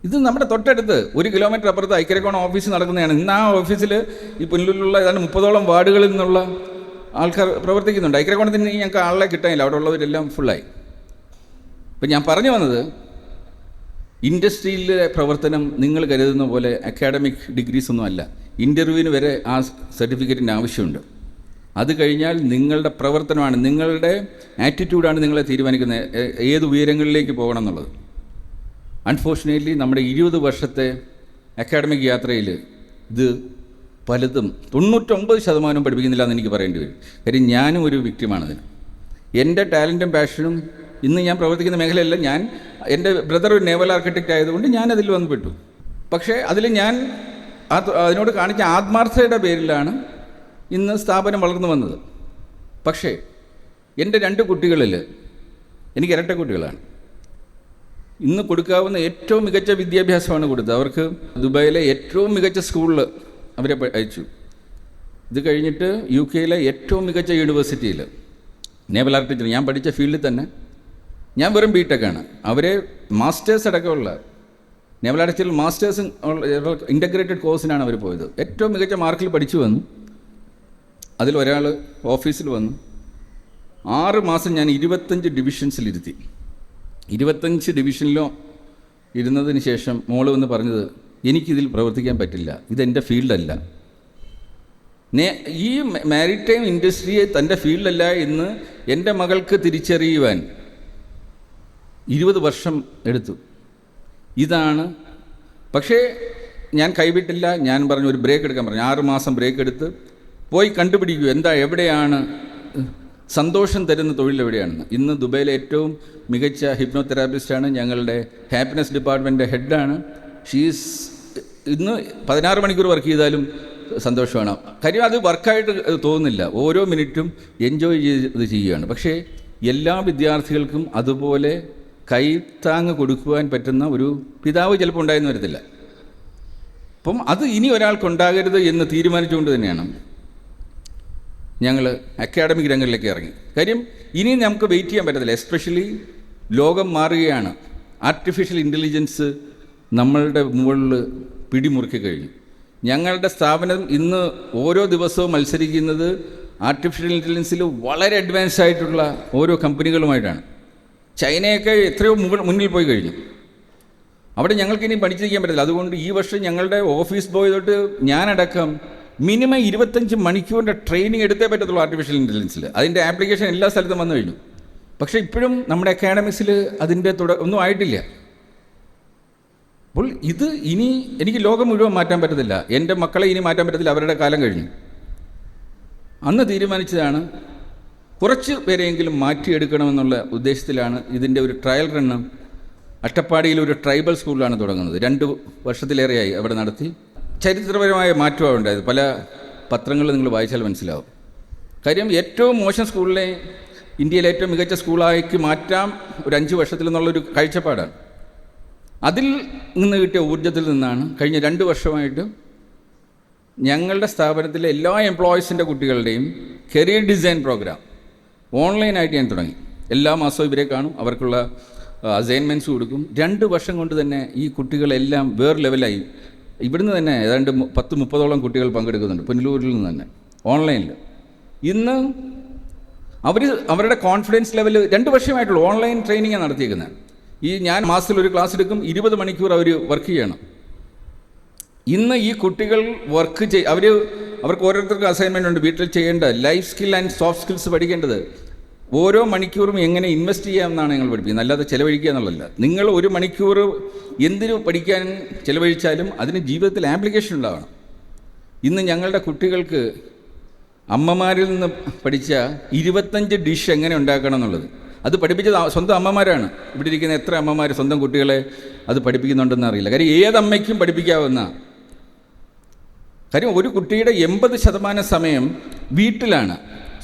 A: ഇത് നമ്മുടെ തൊട്ടടുത്ത് 1 കിലോമീറ്റർ അപ്പുറത്ത് ഐക്യരക്കോണം ഓഫീസ് നടക്കുന്നതാണ്. ഇന്ന് ആ ഓഫീസിൽ ഈ പുനലൂരിലുള്ള ഏതാണ്ട് 30ഓളം വാർഡുകളിൽ നിന്നുള്ള ആൾക്കാർ പ്രവർത്തിക്കുന്നുണ്ട്. ഐക്യരക്കോണത്തിന് ഞങ്ങൾക്ക് ആളെ കിട്ടാനില്ല, അവിടെ ഉള്ളവരെല്ലാം ഫുള്ളായി. ഇപ്പം ഞാൻ പറഞ്ഞു വന്നത്, ഇൻഡസ്ട്രിയിലെ പ്രവർത്തനം നിങ്ങൾ കരുതുന്ന പോലെ അക്കാഡമിക് ഡിഗ്രീസ് ഒന്നും അല്ല. ഇൻ്റർവ്യൂവിന് വരെ ആ സർട്ടിഫിക്കറ്റിൻ്റെ ആവശ്യമുണ്ട്. അത് കഴിഞ്ഞാൽ നിങ്ങളുടെ പ്രവർത്തനമാണ്, നിങ്ങളുടെ ആറ്റിറ്റ്യൂഡാണ് നിങ്ങളെ തീരുമാനിക്കുന്നത് ഏത് ഉയരങ്ങളിലേക്ക് പോകണം എന്നുള്ളത്. അൺഫോർച്ചുനേറ്റ്ലി നമ്മുടെ 20 വർഷത്തെ അക്കാഡമിക് യാത്രയിൽ ഇത് പലതും 99% പഠിപ്പിക്കുന്നില്ല എന്ന് എനിക്ക് പറയേണ്ടി വരും. കാര്യം ഞാനും ഒരു വിക്ടിമാണതിന്. എൻ്റെ ടാലൻറ്റും പാഷനും ഇന്ന് ഞാൻ പ്രവർത്തിക്കുന്ന മേഖലയല്ല. എൻ്റെ ബ്രദർ ഒരു നേവൽ ആർക്കിടെക്റ്റ് ആയതുകൊണ്ട് ഞാനതിൽ വന്നുപെട്ടു. പക്ഷേ അതിൽ ഞാൻ അതിനോട് കാണിച്ച ആത്മാർത്ഥതയുടെ പേരിലാണ് ഇന്ന് സ്ഥാപനം വളർന്നു വന്നത്. പക്ഷേ എൻ്റെ 2 കുട്ടികളിൽ, എനിക്ക് ഇരട്ട കുട്ടികളാണ്, ഇന്ന് കൊടുക്കാവുന്ന ഏറ്റവും മികച്ച വിദ്യാഭ്യാസമാണ് കൊടുത്തത്. അവർക്ക് ദുബായിലെ ഏറ്റവും മികച്ച സ്കൂളിൽ അവരെ അയച്ചു. ഇത് കഴിഞ്ഞിട്ട് UK ഏറ്റവും മികച്ച യൂണിവേഴ്സിറ്റിയിൽ നേവൽ ആർക്കിടെക്ചർ, ഞാൻ പഠിച്ച ഫീൽഡിൽ തന്നെ, ഞാൻ വെറും ബിടെക്കാണ്, അവരെ മാസ്റ്റേഴ്സ് അടക്കമുള്ള നേവൽ ആർക്കിടെക്ചറിൽ മാസ്റ്റേഴ്സ് ഇൻ്റഗ്രേറ്റഡ് കോഴ്സിനാണ് അവർ പോയത്. ഏറ്റവും മികച്ച മാർക്കിൽ പഠിച്ചു വന്നു. അതിലൊരാൾ ഓഫീസിൽ വന്നു. 6 മാസം ഞാൻ 25 ഡിവിഷൻസിലിരുത്തി. 25 ഡിവിഷനിലോ ഇരുന്നതിന് ശേഷം മോള് വന്ന് പറഞ്ഞത്, എനിക്കിതിൽ പ്രവർത്തിക്കാൻ പറ്റില്ല, ഇതെൻ്റെ ഫീൽഡല്ല. ഈ മാരിടൈം ഇൻഡസ്ട്രിയെ തൻ്റെ ഫീൽഡല്ല എന്ന് എൻ്റെ മകൾക്ക് തിരിച്ചറിയുവാൻ 20 വർഷം എടുത്തു. ഇതാണ്. പക്ഷേ ഞാൻ കൈവിട്ടില്ല. ഞാൻ പറഞ്ഞു ഒരു ബ്രേക്ക് എടുക്കാൻ പറഞ്ഞു. 6 മാസം ബ്രേക്ക് എടുത്ത് പോയി കണ്ടുപിടിക്കൂ എവിടെയാണ് സന്തോഷം തരുന്ന തൊഴിൽ എവിടെയാണെന്ന്. ഇന്ന് ദുബൈയിലെ ഏറ്റവും മികച്ച ഹിപ്നോതെറാപ്പിസ്റ്റാണ്, ഞങ്ങളുടെ ഹാപ്പിനെസ് ഡിപ്പാർട്ട്മെൻറ്റിൻ്റെ ഹെഡാണ്. ഇന്ന് 16 മണിക്കൂർ വർക്ക് ചെയ്താലും സന്തോഷമാണ്. കാര്യം അത് വർക്കായിട്ട് തോന്നുന്നില്ല, ഓരോ മിനിറ്റും എൻജോയ് ചെയ്ത് ചെയ്യുകയാണ്. പക്ഷേ എല്ലാ വിദ്യാർത്ഥികൾക്കും അതുപോലെ കൈത്താങ്ങ് കൊടുക്കുവാൻ പറ്റുന്ന ഒരു പിതാവ് ചിലപ്പോൾ ഉണ്ടായെന്ന് വരത്തില്ല. അപ്പം അത് ഇനി ഒരാൾക്കുണ്ടാകരുത് എന്ന് തീരുമാനിച്ചുകൊണ്ട് തന്നെയാണ് ഞങ്ങൾ അക്കാഡമിക് രംഗങ്ങളിലേക്ക് ഇറങ്ങി. കാര്യം ഇനി നമുക്ക് വെയിറ്റ് ചെയ്യാൻ പറ്റത്തില്ല. എസ്പെഷ്യലി ലോകം മാറുകയാണ്. ആർട്ടിഫിഷ്യൽ ഇൻ്റലിജൻസ് നമ്മളുടെ മുകളിൽ പിടിമുറുക്കി കഴിഞ്ഞു. ഞങ്ങളുടെ സ്ഥാപനം ഇന്ന് ഓരോ ദിവസവും മത്സരിക്കുന്നത് ആർട്ടിഫിഷ്യൽ ഇൻ്റലിജൻസിൽ വളരെ അഡ്വാൻസ് ആയിട്ടുള്ള ഓരോ കമ്പനികളുമായിട്ടാണ്. ചൈനയൊക്കെ എത്രയോ മുന്നിൽ പോയി കഴിഞ്ഞു. അവിടെ ഞങ്ങൾക്കിനി പഠിച്ചിരിക്കാൻ പറ്റില്ല. അതുകൊണ്ട് ഈ വർഷം ഞങ്ങളുടെ ഓഫീസ് ബോയ് തൊട്ട് ഞാനടക്കം മിനിമം 25 മണിക്കൂറിൻ്റെ ട്രെയിനിങ് എടുത്തേ പറ്റത്തുള്ളൂ ആർട്ടിഫിഷ്യൽ ഇൻ്റലിജൻസിൽ. അതിൻ്റെ ആപ്ലിക്കേഷൻ എല്ലാ സ്ഥലത്തും വന്നു കഴിഞ്ഞു. പക്ഷേ ഇപ്പോഴും നമ്മുടെ അക്കാഡമിക്സിൽ അതിൻ്റെ ഒന്നും ആയിട്ടില്ല. അപ്പോൾ ഇത് ഇനി എനിക്ക് ലോകം മുഴുവൻ മാറ്റാൻ പറ്റത്തില്ല, എൻ്റെ മക്കളെ ഇനി മാറ്റാൻ പറ്റത്തില്ല, അവരുടെ കാലം കഴിഞ്ഞു. അന്ന് തീരുമാനിച്ചതാണ് കുറച്ച് പേരെയെങ്കിലും മാറ്റിയെടുക്കണമെന്നുള്ള ഉദ്ദേശത്തിലാണ് ഇതിൻ്റെ ഒരു ട്രയൽ റണ്ണ് അട്ടപ്പാടിയിൽ ഒരു ട്രൈബൽ സ്കൂളിലാണ് തുടങ്ങുന്നത്. 2 വർഷത്തിലേറെയായി അവിടെ നടത്തി. ചരിത്രപരമായ മാറ്റമാണ് ഉണ്ടായത്. പല പത്രങ്ങളിൽ നിങ്ങൾ വായിച്ചാൽ മനസ്സിലാവും. കാര്യം ഏറ്റവും മോശം സ്കൂളിനെ ഇന്ത്യയിലെ ഏറ്റവും മികച്ച സ്കൂളാക്കി മാറ്റാം ഒരു 5 വർഷത്തിൽ എന്നുള്ളൊരു കാഴ്ചപ്പാടാണ്. അതിൽ നിന്ന് കിട്ടിയ ഊർജ്ജത്തിൽ നിന്നാണ് കഴിഞ്ഞ 2 വർഷമായിട്ട് ഞങ്ങളുടെ സ്ഥാപനത്തിലെ എല്ലാ എംപ്ലോയീസിൻ്റെ കുട്ടികളുടെയും കരിയർ ഡിസൈൻ പ്രോഗ്രാം ഓൺലൈനായിട്ട് ഞാൻ തുടങ്ങി. എല്ലാ മാസവും ഇവരെ കാണും, അവർക്കുള്ള അസൈൻമെൻറ്റ്സ് കൊടുക്കും. 2 വർഷം കൊണ്ട് തന്നെ ഈ കുട്ടികളെല്ലാം വേറെ ലെവലായി. ഇവിടുന്ന് തന്നെ ഏതാണ്ട് 10-30ഓളം കുട്ടികൾ പങ്കെടുക്കുന്നുണ്ട്, പുനലൂരിൽ നിന്ന് തന്നെ ഓൺലൈനിൽ. ഇന്ന് അവരുടെ കോൺഫിഡൻസ് ലെവൽ 2 വർഷമായിട്ടുള്ള ഓൺലൈൻ ട്രെയിനിങ്ങാണ് നടത്തിയിരിക്കുന്നത്. ഞാൻ മാസത്തിൽ ഒരു ക്ലാസ് എടുക്കും, 20 മണിക്കൂർ അവർ വർക്ക് ചെയ്യണം. ഇന്ന് ഈ കുട്ടികൾ അവർക്ക് ഓരോരുത്തർക്കും അസൈൻമെൻ്റ് ഉണ്ട്, വീട്ടിൽ ചെയ്യേണ്ട life skill and soft skills പഠിക്കേണ്ടത്. ഓരോ മണിക്കൂറും എങ്ങനെ ഇൻവെസ്റ്റ് ചെയ്യാമെന്നാണ് ഞങ്ങൾ പഠിപ്പിക്കുന്നത്, അല്ലാതെ ചിലവഴിക്കുക എന്നുള്ളതല്ല. നിങ്ങൾ 1 മണിക്കൂർ എന്തിനു പഠിക്കാൻ ചിലവഴിച്ചാലും അതിന് ജീവിതത്തിൽ ആപ്ലിക്കേഷൻ ഉണ്ടാവണം. ഇന്ന് ഞങ്ങളുടെ കുട്ടികൾക്ക് അമ്മമാരിൽ നിന്ന് പഠിച്ച 25 ഡിഷ് എങ്ങനെ ഉണ്ടാക്കണം എന്നുള്ളത് അത് പഠിപ്പിച്ചത് സ്വന്തം അമ്മമാരാണ്. ഇവിടെ ഇരിക്കുന്ന എത്ര അമ്മമാർ സ്വന്തം കുട്ടികളെ അത് പഠിപ്പിക്കുന്നുണ്ടെന്ന് അറിയില്ല. കാര്യം ഏതമ്മയ്ക്കും പഠിപ്പിക്കാവുന്ന കാര്യം. ഒരു കുട്ടിയുടെ 80% സമയം വീട്ടിലാണ്.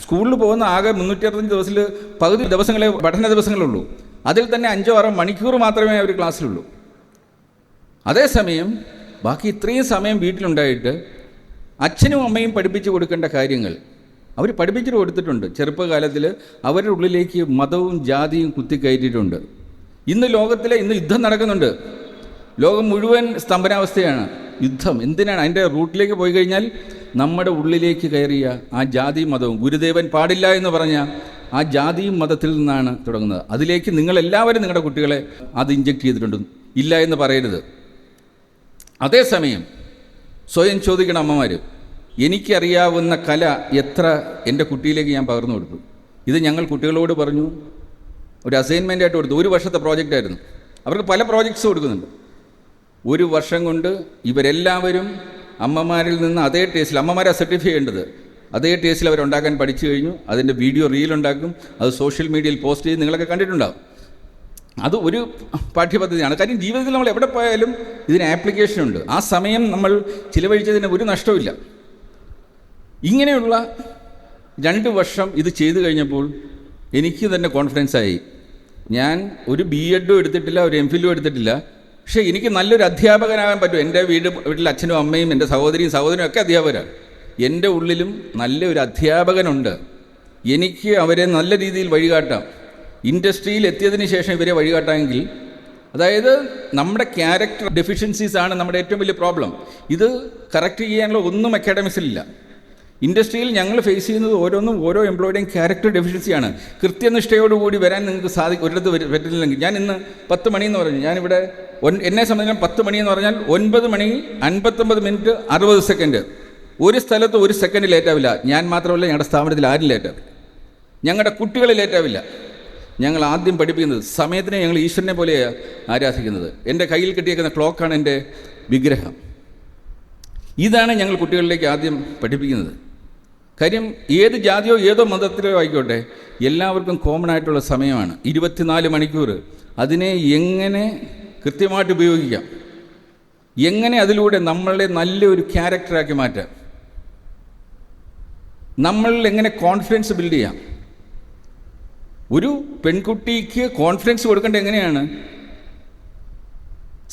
A: സ്കൂളിൽ പോകുന്ന ആകെ 365 ദിവസത്തിൽ പകുതി ദിവസങ്ങളെ പഠന ദിവസങ്ങളുള്ളൂ. അതിൽ തന്നെ 5-6 മണിക്കൂർ മാത്രമേ അവർ ക്ലാസ്സിലുള്ളൂ. അതേസമയം ബാക്കി ഇത്രയും സമയം വീട്ടിലുണ്ടായിട്ട് അച്ഛനും അമ്മയും പഠിപ്പിച്ചു കൊടുക്കേണ്ട കാര്യങ്ങൾ അവർ പഠിപ്പിച്ചിട്ട് കൊടുത്തിട്ടുണ്ട്. ചെറുപ്പകാലത്തിൽ അവരുടെ ഉള്ളിലേക്ക് മതവും ജാതിയും കുത്തിക്കയറ്റിയിട്ടുണ്ട്. ഇന്ന് യുദ്ധം നടക്കുന്നുണ്ട്. ലോകം മുഴുവൻ സ്തംഭനാവസ്ഥയാണ്. യുദ്ധം എന്തിനാണ്? അതിൻ്റെ റൂട്ടിലേക്ക് പോയി കഴിഞ്ഞാൽ നമ്മുടെ ഉള്ളിലേക്ക് കയറിയ ആ ജാതിയും മതവും, ഗുരുദേവൻ പാടില്ല എന്ന് പറഞ്ഞ ആ ജാതിയും മതത്തിൽ നിന്നാണ് തുടങ്ങുന്നത്. അതിലേക്ക് നിങ്ങളെല്ലാവരും നിങ്ങളുടെ കുട്ടികളെ അത് ഇഞ്ചെക്ട് ചെയ്തിട്ടുണ്ട്. ഇല്ല എന്ന് പറയരുത്. അതേസമയം സ്വയം ചോദിക്കണം അമ്മമാർ, എനിക്കറിയാവുന്ന കല എത്ര എൻ്റെ കുട്ടിയിലേക്ക് ഞാൻ പകർന്നു കൊടുത്തു? ഇത് ഞങ്ങൾ കുട്ടികളോട് പറഞ്ഞു, ഒരു അസൈൻമെൻ്റായിട്ട് കൊടുത്തു. 1 വർഷത്തെ പ്രോജക്റ്റായിരുന്നു. അവർക്ക് പല പ്രോജക്ട്സ് കൊടുക്കുന്നുണ്ട്. 1 വർഷം കൊണ്ട് ഇവരെല്ലാവരും അമ്മമാരിൽ നിന്ന് അതേ ടേസ്റ്റിൽ, അമ്മമാരെ സർട്ടിഫൈ ചെയ്യേണ്ടത് അതേ ടേസ്റ്റിൽ അവരുണ്ടാക്കാൻ പഠിച്ചു കഴിഞ്ഞു. അതിൻ്റെ വീഡിയോ റീലുണ്ടാക്കും, അത് സോഷ്യൽ മീഡിയയിൽ പോസ്റ്റ് ചെയ്ത് നിങ്ങളൊക്കെ കണ്ടിട്ടുണ്ടാകും. അത് ഒരു പാഠ്യപദ്ധതിയാണ്. കാര്യം ജീവിതത്തിൽ നമ്മൾ എവിടെ പോയാലും ഇതിന് ആപ്ലിക്കേഷൻ ഉണ്ട്. ആ സമയം നമ്മൾ ചിലവഴിച്ചതിന് ഒരു നഷ്ടമില്ല. ഇങ്ങനെയുള്ള 2 വർഷം ഇത് ചെയ്തു കഴിഞ്ഞപ്പോൾ എനിക്ക് തന്നെ കോൺഫിഡൻസായി. ഞാൻ ഒരു BEdും എടുത്തിട്ടില്ല, ഒരു MPhilഉം എടുത്തിട്ടില്ല. പക്ഷേ എനിക്ക് നല്ലൊരു അധ്യാപകനാകാൻ പറ്റും. എൻ്റെ വീട്ടിൽ അച്ഛനും അമ്മയും എൻ്റെ സഹോദരിയും ഒക്കെ അധ്യാപകരാണ്. എൻ്റെ ഉള്ളിലും നല്ലൊരു അധ്യാപകനുണ്ട്. എനിക്ക് അവരെ നല്ല രീതിയിൽ വഴികാട്ടാം. ഇൻഡസ്ട്രിയിൽ എത്തിയതിന് ശേഷം ഇവരെ വഴികാട്ടാമെങ്കിൽ, അതായത് നമ്മുടെ ക്യാരക്ടർ ഡെഫിഷ്യൻസീസാണ് നമ്മുടെ ഏറ്റവും വലിയ പ്രോബ്ലം. ഇത് കറക്റ്റ് ചെയ്യാനുള്ള ഒന്നും അക്കാഡമിക്സിലില്ല. ഇൻഡസ്ട്രിയിൽ ഞങ്ങൾ ഫേസ് ചെയ്യുന്നത് ഓരോ എംപ്ലോയിയുടെയും ക്യാരക്ടർ ഡെഫിഷ്യൻസിയാണ്. കൃത്യനിഷ്ഠയോടുകൂടി വരാൻ നിങ്ങൾക്ക് ഒരിടത്ത് പറ്റില്ലെങ്കിൽ, ഞാൻ ഇന്ന് 10 മണിയെന്ന് പറഞ്ഞു, ഞാനിവിടെ എന്നെ സംബന്ധിച്ചാൽ 10 മണിയെന്ന് പറഞ്ഞാൽ 9 മണി 59 മിനിറ്റ് 60 സെക്കൻഡ്. ഒരു സ്ഥലത്ത് 1 സെക്കൻഡ് ലേറ്റാവില്ല. ഞാൻ മാത്രമല്ല, ഞങ്ങളുടെ സ്ഥാപനത്തിൽ ആരും ലേറ്റാവില്ല, ഞങ്ങളുടെ കുട്ടികൾ ലേറ്റാവില്ല. ഞങ്ങൾ ആദ്യം പഠിപ്പിക്കുന്നത് സമയത്തിനെ ഞങ്ങൾ ഈശ്വരനെ പോലെ ആരാധിക്കുന്നത്. എൻ്റെ കയ്യിൽ കിട്ടിയേക്കുന്ന ക്ലോക്കാണ് എൻ്റെ വിഗ്രഹം. ഇതാണ് ഞങ്ങൾ കുട്ടികളിലേക്ക് ആദ്യം പഠിപ്പിക്കുന്നത്. കാര്യം ഏത് ജാതിയോ ഏതോ മതത്തിലോ ആയിക്കോട്ടെ, എല്ലാവർക്കും കോമൺ ആയിട്ടുള്ള സമയമാണ് 24 മണിക്കൂർ. അതിനെ എങ്ങനെ കൃത്യമായിട്ട് ഉപയോഗിക്കാം, എങ്ങനെ അതിലൂടെ നമ്മളെ നല്ലൊരു ക്യാരക്ടറാക്കി മാറ്റാം, നമ്മളിൽ എങ്ങനെ കോൺഫിഡൻസ് ബിൽഡ് ചെയ്യാം. ഒരു പെൺകുട്ടിക്ക് കോൺഫിഡൻസ് കൊടുക്കേണ്ടത് എങ്ങനെയാണ്?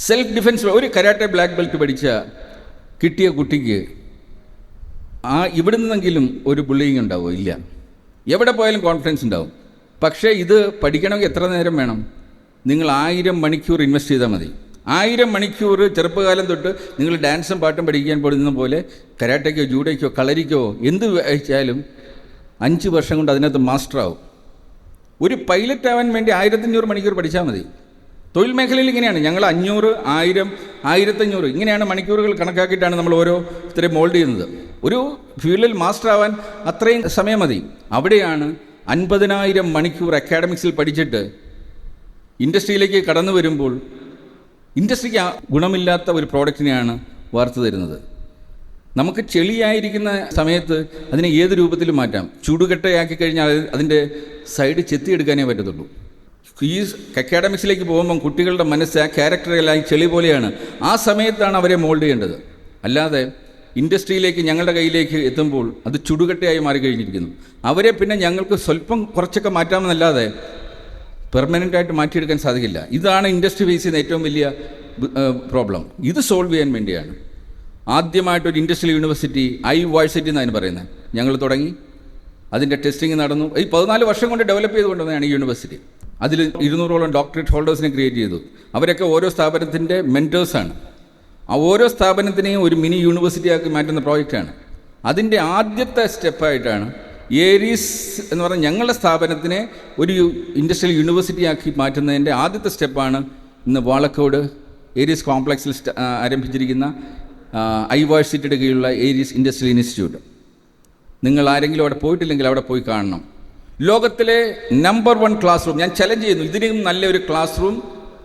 A: Self defence. ഒരു കരാട്ടെ ബ്ലാക്ക് ബെൽറ്റ് പഠിച്ച കിട്ടിയ കുട്ടിക്ക് ഇവിടെ നിന്നെങ്കിലും ഒരു ബുള്ളിങ് ഉണ്ടാവുമോ? ഇല്ല. എവിടെ പോയാലും കോൺഫിഡൻസ് ഉണ്ടാവും. പക്ഷേ ഇത് പഠിക്കണമെങ്കിൽ എത്ര നേരം വേണം? നിങ്ങൾ 1000 മണിക്കൂർ ഇൻവെസ്റ്റ് ചെയ്താൽ മതി. 1000 മണിക്കൂർ ചെറുപ്പകാലം തൊട്ട് നിങ്ങൾ ഡാൻസും പാട്ടും പഠിക്കാൻ പോകുന്ന പോലെ കരാട്ടയ്ക്കോ ജൂഡോയ്ക്കോ കളരിക്കോ എന്ത് വെച്ചാലും 5 വർഷം കൊണ്ട് അതിനകത്ത് മാസ്റ്ററാവും. ഒരു പൈലറ്റ് ആവാൻ വേണ്ടി 1500 മണിക്കൂർ പഠിച്ചാൽ മതി. തൊഴിൽ മേഖലയിൽ ഇങ്ങനെയാണ്. ഞങ്ങൾ 500, 1000, 1500 ഇങ്ങനെയാണ് മണിക്കൂറുകൾ കണക്കാക്കിയിട്ടാണ് നമ്മൾ ഓരോ ഇത്രയും മോൾഡ് ചെയ്യുന്നത്. ഒരു ഫീൽഡിൽ മാസ്റ്റർ ആവാൻ അത്രയും സമയം മതി. അവിടെയാണ് 50,000 മണിക്കൂർ അക്കാഡമിക്സിൽ പഠിച്ചിട്ട് ഇൻഡസ്ട്രിയിലേക്ക് കടന്നു വരുമ്പോൾ ഇൻഡസ്ട്രിക്ക് ഗുണമില്ലാത്ത ഒരു പ്രോഡക്റ്റിനെയാണ് വാർത്തു തരുന്നത്. നമുക്ക് ചെളിയായിരിക്കുന്ന സമയത്ത് അതിനെ ഏത് രൂപത്തിലും മാറ്റാം. ചൂടുകെട്ടയാക്കി കഴിഞ്ഞാൽ അതിൻ്റെ സൈഡ് ചെത്തിയെടുക്കാനേ പറ്റത്തുള്ളൂ. ഈ അക്കാഡമിക്സിലേക്ക് പോകുമ്പം കുട്ടികളുടെ മനസ്സ് ആ ക്യാരക്ടറെല്ലാം ചെളി പോലെയാണ്. ആ സമയത്താണ് അവരെ മോൾഡ് ചെയ്യേണ്ടത്. അല്ലാതെ ഇൻഡസ്ട്രിയിലേക്ക് ഞങ്ങളുടെ കയ്യിലേക്ക് എത്തുമ്പോൾ അത് ചുടുകട്ടയായി മാറിക്കഴിഞ്ഞിരിക്കുന്നു. അവരെ പിന്നെ ഞങ്ങൾക്ക് സ്വല്പം കുറച്ചൊക്കെ മാറ്റാമെന്നല്ലാതെ പെർമനൻ്റായിട്ട് മാറ്റിയെടുക്കാൻ സാധിക്കില്ല. ഇതാണ് ഇൻഡസ്ട്രി ഫേസ് ചെയ്യുന്ന ഏറ്റവും വലിയ പ്രോബ്ലം. ഇത് സോൾവ് ചെയ്യാൻ വേണ്ടിയാണ് ആദ്യമായിട്ടൊരു ഇൻഡസ്ട്രിയൽ യൂണിവേഴ്സിറ്റി, ഐവേഴ്സിറ്റി എന്നതിന് പറയുന്നത്, ഞങ്ങൾ തുടങ്ങി. അതിൻ്റെ ടെസ്റ്റിംഗ് നടന്നു. ഈ 14 വർഷം കൊണ്ട് ഡെവലപ്പ് ചെയ്തുകൊണ്ടുവന്നതാണ് ഈ യൂണിവേഴ്സിറ്റി. അതിൽ 200ഓളം ഡോക്ടറേറ്റ് ഹോൾഡേഴ്സിനെ ക്രിയേറ്റ് ചെയ്തു. അവരൊക്കെ ഓരോ സ്ഥാപനത്തിൻ്റെ മെൻറ്റേഴ്സാണ്. ആ ഓരോ സ്ഥാപനത്തിനെയും ഒരു മിനി യൂണിവേഴ്സിറ്റിയാക്കി മാറ്റുന്ന പ്രോജക്റ്റാണ്. അതിൻ്റെ ആദ്യത്തെ സ്റ്റെപ്പായിട്ടാണ് ഏരീസ് എന്ന് പറഞ്ഞാൽ ഞങ്ങളുടെ സ്ഥാപനത്തിനെ ഒരു ഇൻഡസ്ട്രിയൽ യൂണിവേഴ്സിറ്റിയാക്കി മാറ്റുന്നതിൻ്റെ ആദ്യത്തെ സ്റ്റെപ്പാണ് ഇന്ന് വാളക്കോട് ഏരീസ് കോംപ്ലക്സിൽ ആരംഭിച്ചിരിക്കുന്ന ഐവേഴ്സിറ്റിയുടെ കീഴിലുള്ള ഏരീസ് ഇൻഡസ്ട്രിയൽ ഇൻസ്റ്റിറ്റ്യൂട്ട്. നിങ്ങൾ ആരെങ്കിലും അവിടെ പോയിട്ടില്ലെങ്കിൽ അവിടെ പോയി കാണണം. ലോകത്തിലെ നമ്പർ 1 ക്ലാസ് റൂം. ഞാൻ ചലഞ്ച് ചെയ്യുന്നു, ഇതിനും നല്ലൊരു ക്ലാസ് റൂം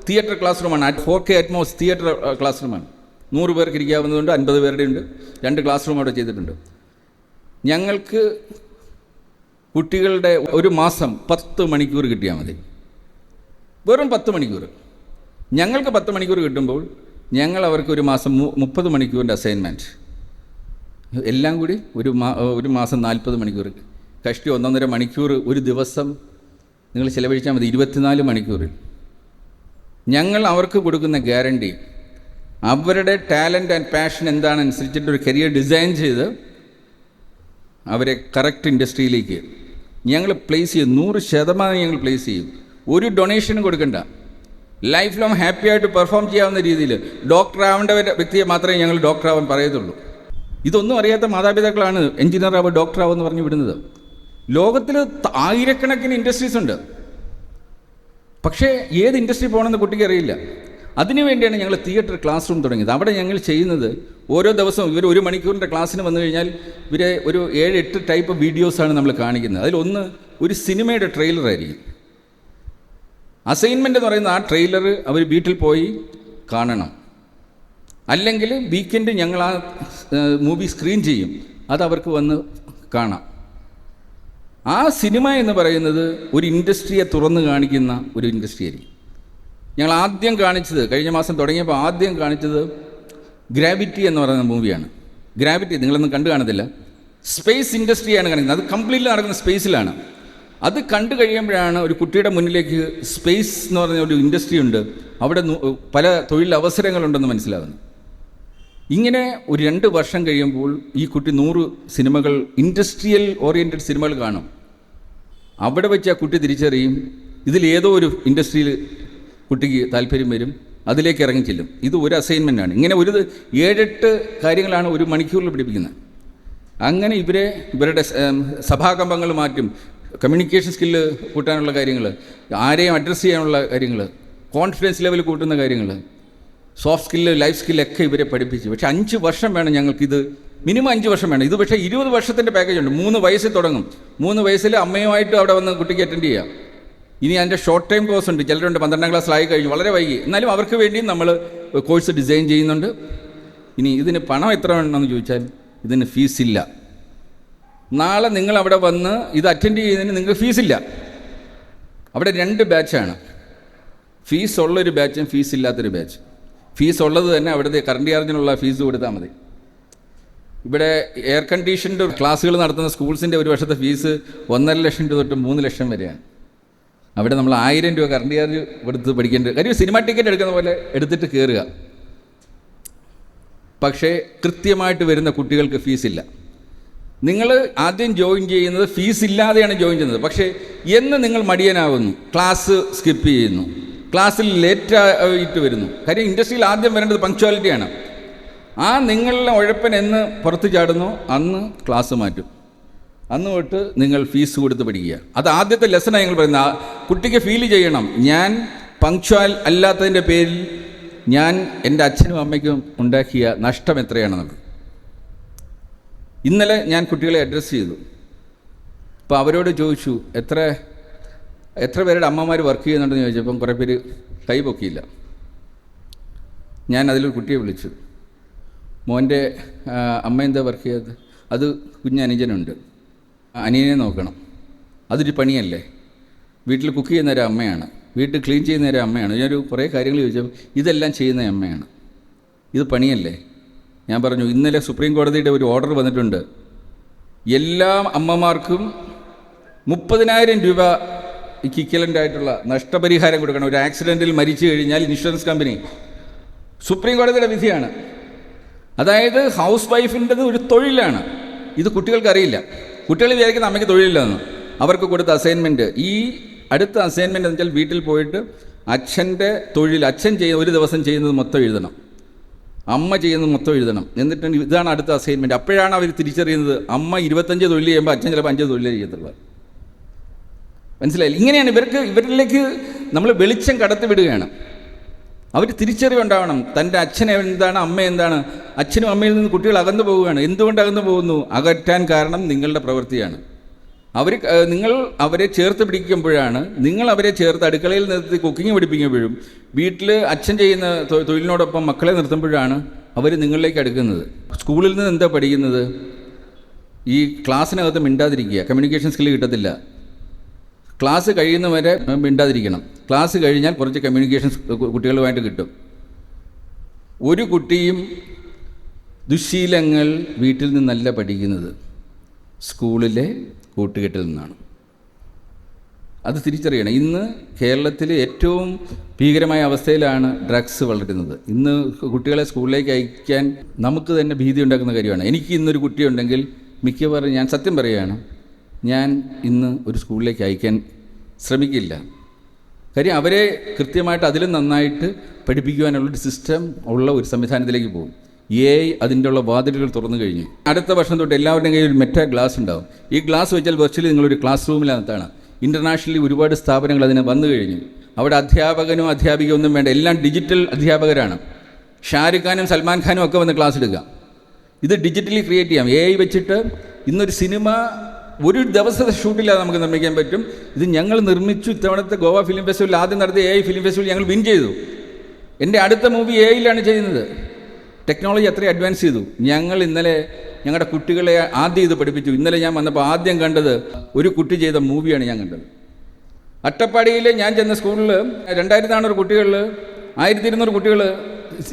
A: തിയേറ്റർ ക്ലാസ് റൂമാണ്. 4K അറ്റ്മോസ് തിയേറ്റർ ക്ലാസ് റൂമാണ്. 100 പേർക്ക് ഇരിക്കാവുന്നതുണ്ട്, 50 പേരുടെ ഉണ്ട്. 2 ക്ലാസ് റൂം അവിടെ ചെയ്തിട്ടുണ്ട്. ഞങ്ങൾക്ക് കുട്ടികളുടെ ഒരു മാസം 10 മണിക്കൂർ കിട്ടിയാൽ മതി. വെറും 10 മണിക്കൂർ. ഞങ്ങൾക്ക് 10 മണിക്കൂർ കിട്ടുമ്പോൾ ഞങ്ങൾ അവർക്ക് ഒരു മാസം 30 മണിക്കൂറിൻ്റെ അസൈൻമെൻറ്റ്, എല്ലാം കൂടി ഒരു മാസം 40 മണിക്കൂർ. കഷ്ടി 1.5 മണിക്കൂർ ഒരു ദിവസം നിങ്ങൾ ചിലവഴിച്ചാൽ മതി. 24 മണിക്കൂറിൽ ഞങ്ങൾ അവർക്ക് കൊടുക്കുന്ന ഗ്യാരണ്ടി, അവരുടെ ടാലൻറ്റ് ആൻഡ് പാഷൻ എന്താണെന്നനുസരിച്ചിട്ടൊരു കരിയർ ഡിസൈൻ ചെയ്ത് അവരെ കറക്റ്റ് ഇൻഡസ്ട്രിയിലേക്ക് ഞങ്ങൾ പ്ലേസ് ചെയ്യും. 100% ഞങ്ങൾ പ്ലേസ് ചെയ്യും. ഒരു ഡൊണേഷനും കൊടുക്കണ്ട. ലൈഫ് ലോങ് ഹാപ്പി ആയിട്ട് പെർഫോം ചെയ്യാവുന്ന രീതിയിൽ ഡോക്ടർ ആവേണ്ട വ്യക്തിയെ മാത്രമേ ഞങ്ങൾ ഡോക്ടർ ആവാൻ പറയത്തുള്ളൂ. ഇതൊന്നും അറിയാത്ത മാതാപിതാക്കളാണ് എഞ്ചിനീയർ ആവുക, ഡോക്ടർ ആവുമെന്ന് പറഞ്ഞ് വിടുന്നത്. ലോകത്തിൽ ആയിരക്കണക്കിന് ഇൻഡസ്ട്രീസ് ഉണ്ട്. പക്ഷേ ഏത് ഇൻഡസ്ട്രി പോകണമെന്ന് കുട്ടിക്ക് അറിയില്ല. അതിനുവേണ്ടിയാണ് ഞങ്ങൾ തിയേറ്റർ ക്ലാസ് റൂം തുടങ്ങിയത്. അവിടെ ഞങ്ങൾ ചെയ്യുന്നത് ഓരോ ദിവസവും ഇവർ 1 മണിക്കൂറിൻ്റെ ക്ലാസ്സിന് വന്നു കഴിഞ്ഞാൽ ഇവരെ ഒരു 7-8 ടൈപ്പ് വീഡിയോസാണ് നമ്മൾ കാണിക്കുന്നത്. അതിലൊന്ന് ഒരു സിനിമയുടെ ട്രെയിലറായിരിക്കും. അസൈൻമെൻ്റ് എന്ന് പറയുന്ന ആ ട്രെയിലർ അവർ വീട്ടിൽ പോയി കാണണം. അല്ലെങ്കിൽ വീക്കെൻഡ് ഞങ്ങൾ ആ മൂവി സ്ക്രീൻ ചെയ്യും, അത് അവർക്ക് വന്ന് കാണാം. ആ സിനിമ എന്ന് പറയുന്നത് ഒരു ഇൻഡസ്ട്രിയെ തുറന്ന് കാണിക്കുന്ന ഒരു ഇൻഡസ്ട്രി ആയിരിക്കും. ഞങ്ങൾ ആദ്യം കാണിച്ചത്, കഴിഞ്ഞ മാസം തുടങ്ങിയപ്പോൾ ആദ്യം കാണിച്ചത് ഗ്രാവിറ്റി എന്ന് പറയുന്ന മൂവിയാണ്. ഗ്രാവിറ്റി നിങ്ങളൊന്നും കണ്ടു കാണത്തില്ല. സ്പേസ് ഇൻഡസ്ട്രിയാണ് കാണിക്കുന്നത്. അത് കംപ്ലീറ്റ്ലി നടക്കുന്ന സ്പേസിലാണ്. അത് കണ്ടു കഴിയുമ്പോഴാണ് ഒരു കുട്ടിയുടെ മുന്നിലേക്ക് സ്പേസ് എന്ന് പറഞ്ഞ ഒരു ഇൻഡസ്ട്രി ഉണ്ട്, അവിടെ പല തൊഴിലവസരങ്ങളുണ്ടെന്ന് മനസ്സിലാകുന്നു. ഇങ്ങനെ ഒരു 2 വർഷം കഴിയുമ്പോൾ ഈ കുട്ടി 100 സിനിമകൾ, ഇൻഡസ്ട്രിയൽ ഓറിയൻറ്റഡ് സിനിമകൾ കാണും. അവിടെ വെച്ച് ആ കുട്ടി തിരിച്ചറിയും ഇതിലേതോ ഒരു ഇൻഡസ്ട്രിയിൽ കുട്ടിക്ക് താല്പര്യം വരും, അതിലേക്ക് ഇറങ്ങി ചെല്ലും. ഇത് ഒരു അസൈൻമെൻറ്റാണ്. ഇങ്ങനെ 7-8 കാര്യങ്ങളാണ് 1 മണിക്കൂറിൽ പഠിപ്പിക്കുന്നത്. അങ്ങനെ ഇവരുടെ സഭാകമ്പങ്ങൾ മാറ്റും, കമ്മ്യൂണിക്കേഷൻ സ്കില്ല് കൂട്ടാനുള്ള കാര്യങ്ങൾ, ആരെയും അഡ്രസ്സ് ചെയ്യാനുള്ള കാര്യങ്ങൾ, കോൺഫിഡൻസ് ലെവൽ കൂട്ടുന്ന കാര്യങ്ങൾ, സോഫ്റ്റ് സ്കില്ല്, ലൈഫ് സ്കില്ലൊക്കെ ഇവരെ പഠിപ്പിച്ചു. പക്ഷേ 5 വർഷം വേണം ഞങ്ങൾക്കിത്, മിനിമം 5 വർഷം വേണം. ഇത് പക്ഷേ 20 വർഷത്തിൻ്റെ പാക്കേജ് ഉണ്ട്. 3 വയസ്സിൽ തുടങ്ങും. 3 വയസ്സിൽ അമ്മയുമായിട്ട് അവിടെ വന്ന് കുട്ടിക്ക് അറ്റൻഡ് ചെയ്യാം. ഇനി അതിൻ്റെ ഷോർട്ട് ടൈം കോഴ്സ് ഉണ്ട്. ചിലരുണ്ട് 12ാം ക്ലാസ്സിലായി കഴിഞ്ഞു, വളരെ വൈകി. എന്നാലും അവർക്ക് വേണ്ടിയും നമ്മൾ കോഴ്സ് ഡിസൈൻ ചെയ്യുന്നുണ്ട്. ഇനി ഇതിന് പണം എത്ര വേണമെന്ന് ചോദിച്ചാൽ ഇതിന് ഫീസില്ല. നാളെ നിങ്ങൾ അവിടെ വന്ന് ഇത് അറ്റൻഡ് ചെയ്യുന്നതിന് നിങ്ങൾക്ക് ഫീസില്ല. അവിടെ 2 ബാച്ചാണ്, ഫീസ് ഉള്ളൊരു ബാച്ചും ഫീസ് ഇല്ലാത്തൊരു ബാച്ച്. ഫീസ് ഉള്ളത് തന്നെ അവിടുത്തെ കറണ്ട് ചാർജിനുള്ള ഫീസ് കൊടുത്താൽ മതി. ഇവിടെ എയർ കണ്ടീഷൻഡ് ക്ലാസ്സുകൾ നടത്തുന്ന സ്കൂൾസിൻ്റെ ഒരു വർഷത്തെ ഫീസ് 1.5 ലക്ഷം രൂപ തൊട്ട് 3 ലക്ഷം വരെയാണ്. അവിടെ നമ്മൾ 1000 രൂപ കറണ്ട് ചാർജ് കൊടുത്ത് പഠിക്കേണ്ടത്. കാര്യം സിനിമ ടിക്കറ്റ് എടുക്കുന്ന പോലെ എടുത്തിട്ട് കയറുക. പക്ഷേ കൃത്യമായിട്ട് വരുന്ന കുട്ടികൾക്ക് ഫീസില്ല. നിങ്ങൾ ആദ്യം ജോയിൻ ചെയ്യുന്നത് ഫീസ് ഇല്ലാതെയാണ് ജോയിൻ ചെയ്യുന്നത്. പക്ഷേ എന്ന് നിങ്ങൾ മടിയനാവുന്നു, ക്ലാസ് സ്കിപ്പ് ചെയ്യുന്നു, ക്ലാസ്സിൽ ലേറ്റായിട്ട് വരുന്നു. കാര്യം ഇൻഡസ്ട്രിയിൽ ആദ്യം വരേണ്ടത് പങ്ക്ച്വാലിറ്റിയാണ്. ആ നിങ്ങളുടെ ഉഴപ്പൻ എന്ന് പുറത്ത് ചാടുന്നു, അന്ന് ക്ലാസ് മാറ്റും. അന്ന് തൊട്ട് നിങ്ങൾ ഫീസ് കൊടുത്ത് പഠിക്കുക. അത് ആദ്യത്തെ ലെസനാണ് ഞങ്ങൾ പറയുന്നത്. കുട്ടിക്ക് ഫീൽ ചെയ്യണം, ഞാൻ പങ്ക്ച്വൽ അല്ലാത്തതിൻ്റെ പേരിൽ ഞാൻ എൻ്റെ അച്ഛനും അമ്മയ്ക്കും ഉണ്ടാക്കിയ നഷ്ടം എത്രയാണെന്നുള്ളത്. ഇന്നലെ ഞാൻ കുട്ടികളെ അഡ്രസ്സ് ചെയ്തു. അപ്പോൾ അവരോട് ചോദിച്ചു, എത്ര പേരുടെ അമ്മമാർ വർക്ക് ചെയ്യുന്നുണ്ടെന്ന് ചോദിച്ചപ്പം കുറേ പേര് കൈ പൊക്കിയില്ല. ഞാൻ അതിലൊരു കുട്ടിയെ വിളിച്ചു, മോൻ്റെ അമ്മ എന്താ വർക്ക് ചെയ്യാത്തത്? അത് കുഞ്ഞനുജനുണ്ട്, അനിയനെ നോക്കണം. അതൊരു പണിയല്ലേ? വീട്ടിൽ കുക്ക് ചെയ്യുന്നൊരു അമ്മയാണ്, വീട്ടിൽ ക്ലീൻ ചെയ്യുന്നൊരു അമ്മയാണ്. ഞാനൊരു കുറേ കാര്യങ്ങൾ ചോദിച്ചപ്പോൾ ഇതെല്ലാം ചെയ്യുന്ന അമ്മയാണ്, ഇത് പണിയല്ലേ? ഞാൻ പറഞ്ഞു, ഇന്നലെ സുപ്രീം കോടതിയുടെ ഒരു ഓർഡർ വന്നിട്ടുണ്ട്, എല്ലാ അമ്മമാർക്കും 30,000 രൂപ ഇക്വലൻ്റായിട്ടുള്ള നഷ്ടപരിഹാരം കൊടുക്കണം. ഒരു ആക്സിഡൻറ്റിൽ മരിച്ചു കഴിഞ്ഞാൽ ഇൻഷുറൻസ് കമ്പനി, സുപ്രീം കോടതിയുടെ വിധിയാണ്. അതായത് ഹൗസ് വൈഫിൻ്റെത് ഒരു തൊഴിലാണ്. ഇത് കുട്ടികൾക്കറിയില്ല. കുട്ടികൾ വിചാരിക്കുന്ന അമ്മയ്ക്ക് തൊഴിലില്ലെന്ന്. അവർക്ക് കൊടുത്ത അസൈൻമെൻറ്റ്, ഈ അടുത്ത അസൈൻമെൻറ്റ് എന്ന് വെച്ചാൽ വീട്ടിൽ പോയിട്ട് അച്ഛൻ്റെ തൊഴിൽ, അച്ഛൻ ഒരു ദിവസം ചെയ്യുന്നത് മൊത്തം എഴുതണം, അമ്മ ചെയ്യുന്നത് മൊത്തം എഴുതണം. എന്നിട്ട് ഇതാണ് അടുത്ത അസൈൻമെൻറ്റ്. അപ്പോഴാണ് അവർ തിരിച്ചറിയുന്നത് അമ്മ 25 തൊഴിൽ ചെയ്യുമ്പോൾ അച്ഛൻ ചിലപ്പോൾ 5 തൊഴിലേ ചെയ്യത്തുള്ളൂ. മനസ്സിലായില്ല? ഇങ്ങനെയാണ് ഇവരിലേക്ക് നമ്മൾ വെളിച്ചം കടത്തി വിടുകയാണ്. അവർ തിരിച്ചറിവുണ്ടാവണം, തൻ്റെ അച്ഛൻ എന്താണ്, അമ്മ എന്താണ്. അച്ഛനും അമ്മയിൽ നിന്ന് കുട്ടികൾ അകന്നു പോവുകയാണ്. എന്തുകൊണ്ട് അകന്നു പോകുന്നു? അകറ്റാൻ കാരണം നിങ്ങളുടെ പ്രവൃത്തിയാണ്. നിങ്ങൾ അവരെ ചേർത്ത് പിടിക്കുമ്പോഴാണ്, നിങ്ങൾ അവരെ ചേർത്ത് അടുക്കളയിൽ നിർത്തി കുക്കിംഗ് പഠിപ്പിക്കുമ്പോഴും വീട്ടിൽ അച്ഛൻ ചെയ്യുന്ന തൊഴിലിനോടൊപ്പം മക്കളെ നിർത്തുമ്പോഴാണ് അവർ നിങ്ങളിലേക്ക് അടുക്കുന്നത്. സ്കൂളിൽ നിന്ന് എന്താ പഠിക്കുന്നത്? ഈ ക്ലാസ്സിനകത്ത് മിണ്ടാതിരിക്കുക, കമ്മ്യൂണിക്കേഷൻ സ്കില്ല് കിട്ടത്തില്ല. ക്ലാസ് കഴിയുന്നവരെ മിണ്ടാതിരിക്കണം. ക്ലാസ് കഴിഞ്ഞാൽ കുറച്ച് കമ്മ്യൂണിക്കേഷൻ കുട്ടികളുമായിട്ട് കിട്ടും. ഒരു കുട്ടിയും ദുശ്ശീലങ്ങൾ വീട്ടിൽ നിന്നല്ല പഠിക്കുന്നത്, സ്കൂളിലെ കൂട്ടുകെട്ടിൽ നിന്നാണ്. അത് തിരിച്ചറിയണം. ഇന്ന് കേരളത്തിൽ ഏറ്റവും ഭീകരമായ അവസ്ഥയിലാണ് ഡ്രഗ്സ് വളരുന്നത്. ഇന്ന് കുട്ടികളെ സ്കൂളിലേക്ക് അയക്കാൻ നമുക്ക് തന്നെ ഭീതി ഉണ്ടാക്കുന്ന കാര്യമാണ്. എനിക്ക് ഇന്നൊരു കുട്ടിയുണ്ടെങ്കിൽ മിക്കവാറും ഞാൻ സത്യം പറയുകയാണ്, ഞാൻ ഇന്ന് ഒരു സ്കൂളിലേക്ക് അയക്കാൻ ശ്രമിക്കില്ല. കാര്യം അവരെ കൃത്യമായിട്ട് അതിലും നന്നായിട്ട് പഠിപ്പിക്കുവാനുള്ളൊരു സിസ്റ്റം ഉള്ള ഒരു സംവിധാനത്തിലേക്ക് പോകും. അതിൻ്റെ ഉള്ള വാതിലുകൾ തുറന്നു കഴിഞ്ഞു. അടുത്ത വർഷം തൊട്ട് എല്ലാവരുടെയും കയ്യിൽ ഒരു മെറ്റാ ഗ്ലാസ് ഉണ്ടാവും. ഈ ഗ്ലാസ് വെച്ചാൽ വെർച്വലി നിങ്ങളൊരു ക്ലാസ് റൂമിനകത്താണ്. ഇൻ്റർനാഷണലി ഒരുപാട് സ്ഥാപനങ്ങൾ അതിന് വന്നു കഴിഞ്ഞു. അവിടെ അധ്യാപകനോ അധ്യാപികയോ ഒന്നും വേണ്ട, എല്ലാം ഡിജിറ്റൽ അധ്യാപകരാണ്. ഷാരുഖ് ഖാനും സൽമാൻ ഖാനും ഒക്കെ വന്ന് ക്ലാസ് എടുക്കുക. ഇത് ഡിജിറ്റലി ക്രിയേറ്റ് ചെയ്യാം. വെച്ചിട്ട് ഇന്നൊരു സിനിമ ഒരു ദിവസത്തെ ഷൂട്ടില്ലാതെ നമുക്ക് നിർമ്മിക്കാൻ പറ്റും. ഇത് ഞങ്ങൾ നിർമ്മിച്ചു. ഇത്തവണത്തെ ഗോവ ഫിലിം ഫെസ്റ്റിവൽ ആദ്യം നടത്തിയ ഫിലിം ഫെസ്റ്റിവൽ ഞങ്ങൾ വിൻ ചെയ്തു. എൻ്റെ അടുത്ത മൂവി യിലാണ് ചെയ്യുന്നത്. ടെക്നോളജി അത്രയും അഡ്വാൻസ് ചെയ്തു. ഞങ്ങൾ ഇന്നലെ ഞങ്ങളുടെ കുട്ടികളെ ആദ്യം ഇത് പഠിപ്പിച്ചു. ഇന്നലെ ഞാൻ വന്നപ്പോൾ ആദ്യം കണ്ടത് ഒരു കുട്ടി ചെയ്ത മൂവിയാണ് ഞാൻ കണ്ടത്. അട്ടപ്പാടിയിൽ ഞാൻ ചെന്ന സ്കൂളിൽ 2400 കുട്ടികൾ, 1200 കുട്ടികൾ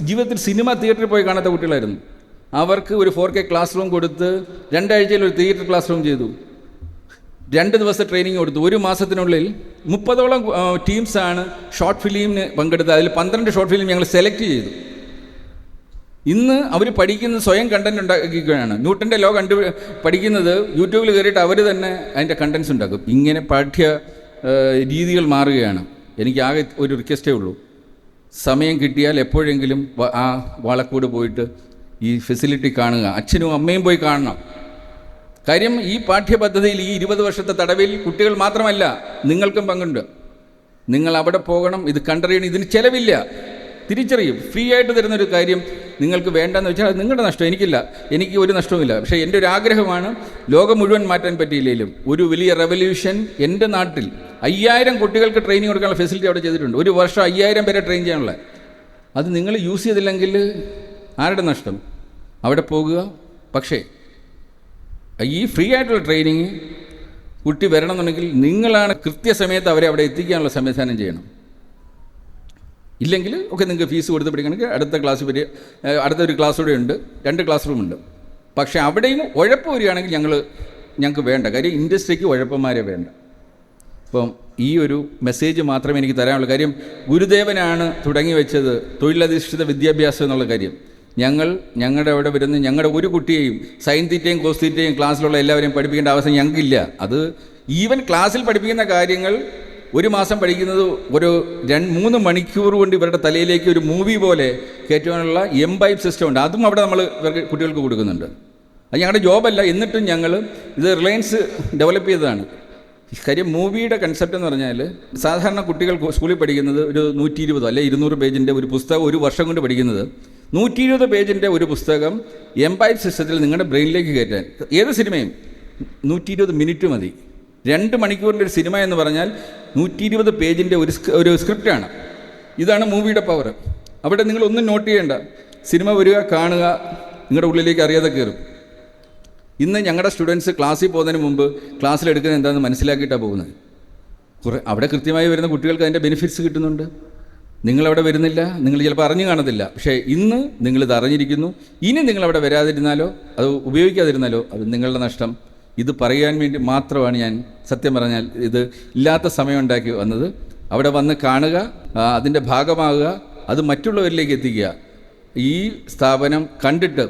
A: ജീവിതത്തിൽ സിനിമ തിയേറ്ററിൽ പോയി കാണാത്ത കുട്ടികളായിരുന്നു. അവർക്ക് ഒരു 4K ക്ലാസ് റൂം കൊടുത്ത് 2 ആഴ്ചയിൽ ഒരു തിയേറ്റർ ക്ലാസ് റൂം ചെയ്തു. 2 ദിവസത്തെ ട്രെയിനിങ് കൊടുത്തു. 1 മാസത്തിനുള്ളിൽ 30ഓളം ടീംസാണ് ഷോർട്ട് ഫിലിമിന് പങ്കെടുത്തത്. അതിൽ 12 ഷോർട്ട് ഫിലിം ഞങ്ങൾ സെലക്ട് ചെയ്തു. ഇന്ന് അവർ പഠിക്കുന്നത് സ്വയം കണ്ടൻറ് ഉണ്ടാക്കിക്കുകയാണ്. ന്യൂട്ടൻ്റെ ലോ പഠിക്കുന്നത് യൂട്യൂബിൽ കയറിയിട്ട് അവർ തന്നെ അതിൻ്റെ കണ്ടൻസ് ഉണ്ടാക്കും. ഇങ്ങനെ പാഠ്യ രീതികൾ മാറുകയാണ്. എനിക്ക് ആകെ ഒരു റിക്വസ്റ്റേ ഉള്ളൂ, സമയം കിട്ടിയാൽ എപ്പോഴെങ്കിലും ആ വാളക്കോട് പോയിട്ട് ഈ ഫെസിലിറ്റി കാണുക. അച്ഛനും അമ്മയും പോയി കാണണം. കാര്യം ഈ പാഠ്യപദ്ധതിയിൽ ഈ 20 വർഷത്തെ തടവിൽ കുട്ടികൾ മാത്രമല്ല, നിങ്ങൾക്കും പങ്കുണ്ട്. നിങ്ങൾ അവിടെ പോകണം, ഇത് കണ്ടറിയണം. ഇതിന് ചിലവില്ല, തിരിച്ചറിയും. ഫ്രീ ആയിട്ട് തരുന്നൊരു കാര്യം നിങ്ങൾക്ക് വേണ്ടെന്ന് വെച്ചാൽ അത് നിങ്ങളുടെ നഷ്ടം, എനിക്കില്ല, എനിക്ക് ഒരു നഷ്ടവുമില്ല. പക്ഷേ എൻ്റെ ഒരു ആഗ്രഹമാണ്, ലോകം മുഴുവൻ മാറ്റാൻ പറ്റിയില്ലെങ്കിലും ഒരു വലിയ റെവല്യൂഷൻ എൻ്റെ നാട്ടിൽ 5000 കുട്ടികൾക്ക് ട്രെയിനിങ് കൊടുക്കാനുള്ള ഫെസിലിറ്റി അവിടെ ചെയ്തിട്ടുണ്ട്. ഒരു വർഷം 5000 പേരെ ട്രെയിൻ ചെയ്യാനുള്ള. അത് നിങ്ങൾ യൂസ് ചെയ്തില്ലെങ്കിൽ ആരുടെ നഷ്ടം? അവിടെ പോകുക. പക്ഷേ ഈ ഫ്രീ ആയിട്ടുള്ള ട്രെയിനിങ് കുട്ടി വരണമെന്നുണ്ടെങ്കിൽ നിങ്ങളാണ് കൃത്യസമയത്ത് അവരെ അവിടെ എത്തിക്കാനുള്ള സംവിധാനം ചെയ്യണം. ഇല്ലെങ്കിൽ ഒക്കെ നിങ്ങൾക്ക് ഫീസ് കൊടുത്ത് പഠിക്കണമെങ്കിൽ അടുത്തൊരു ക്ലാസ് കൂടെ ഉണ്ട്, 2 ക്ലാസ് റൂമുണ്ട്. പക്ഷേ അവിടെയും ഉഴപ്പ് വരികയാണെങ്കിൽ ഞങ്ങൾക്ക് വേണ്ട. കാര്യം ഇൻഡസ്ട്രിക്ക് ഉഴപ്പന്മാരെ വേണ്ട. അപ്പം ഈ ഒരു മെസ്സേജ് മാത്രമേ എനിക്ക് തരാനുള്ളൂ. കാര്യം ഗുരുദേവനാണ് തുടങ്ങി വെച്ചത് തൊഴിലധിഷ്ഠിത വിദ്യാഭ്യാസം എന്നുള്ള കാര്യം. ഞങ്ങളുടെ അവിടെ വരുന്ന ഞങ്ങളുടെ ഒരു കുട്ടിയെയും സൈൻ തീറ്റയും കോസ് തീറ്റയും ക്ലാസ്സിലുള്ള എല്ലാവരെയും പഠിപ്പിക്കേണ്ട അവസ്ഥ ഞങ്ങൾക്കില്ല. അത് ഈവൻ ക്ലാസ്സിൽ പഠിപ്പിക്കുന്ന കാര്യങ്ങൾ ഒരു മാസം പഠിക്കുന്നത് ഒരു 3 മണിക്കൂർ കൊണ്ട് ഇവരുടെ തലയിലേക്ക് ഒരു മൂവി പോലെ കയറ്റുവാനുള്ള എംപൈപ്പ് സിസ്റ്റം ഉണ്ട്. അതും അവിടെ നമ്മൾ ഇവർക്ക് കുട്ടികൾക്ക് കൊടുക്കുന്നുണ്ട്. അത് ഞങ്ങളുടെ ജോബല്ല. എന്നിട്ടും ഞങ്ങൾ ഇത് റിലയൻസ് ഡെവലപ്പ് ചെയ്തതാണ്. കാര്യം മൂവിയുടെ കൺസെപ്റ്റ് എന്ന് പറഞ്ഞാൽ സാധാരണ കുട്ടികൾ സ്കൂളിൽ പഠിക്കുന്നത് ഒരു 120 അല്ലെ 200 പേജിൻ്റെ ഒരു പുസ്തകം ഒരു വർഷം കൊണ്ട് പഠിക്കുന്നത്. 120 പേജിൻ്റെ ഒരു പുസ്തകം എംപൈപ്പ് സിസ്റ്റത്തിൽ നിങ്ങളുടെ ബ്രെയിനിലേക്ക് കയറ്റാൻ ഏത് സിനിമയും 120 മിനിറ്റ് മതി. 2 മണിക്കൂറിൻ്റെ ഒരു സിനിമ എന്ന് പറഞ്ഞാൽ 120 പേജിൻ്റെ ഒരു സ്ക്രിപ്റ്റാണ്. ഇതാണ് മൂവിയുടെ പവർ. അവിടെ നിങ്ങളൊന്നും നോട്ട് ചെയ്യേണ്ട. സിനിമ വരിക, കാണുക, നിങ്ങളുടെ ഉള്ളിലേക്ക് അറിയാതെ കയറും. ഇന്ന് ഞങ്ങളുടെ സ്റ്റുഡൻസ് ക്ലാസ്സിൽ പോകുന്നതിന് മുമ്പ് ക്ലാസ്സിലെടുക്കുന്നത് എന്താണെന്ന് മനസ്സിലാക്കിയിട്ടാണ് പോകുന്നത്. അവിടെ കൃത്യമായി വരുന്ന കുട്ടികൾക്ക് അതിൻ്റെ ബെനിഫിറ്റ്സ് കിട്ടുന്നുണ്ട്. നിങ്ങളവിടെ വരുന്നില്ല, നിങ്ങൾ ചിലപ്പോൾ അറിഞ്ഞു കാണത്തില്ല. പക്ഷേ ഇന്ന് നിങ്ങളിത് അറിഞ്ഞിരിക്കുന്നു. ഇനി നിങ്ങളവിടെ വരാതിരുന്നാലോ അത് ഉപയോഗിക്കാതിരുന്നാലോ അത് നിങ്ങളുടെ നഷ്ടം. ഇത് പറയാൻ വേണ്ടി മാത്രമാണ് ഞാൻ സത്യം പറഞ്ഞാൽ ഇത് ഇല്ലാത്ത സമയം ഉണ്ടാക്കി വന്നത്. അവിടെ വന്ന് കാണുക, അതിൻ്റെ ഭാഗമാകുക, അത് മറ്റുള്ളവരിലേക്ക് എത്തിക്കുക. ഈ സ്ഥാപനം കണ്ടിട്ട്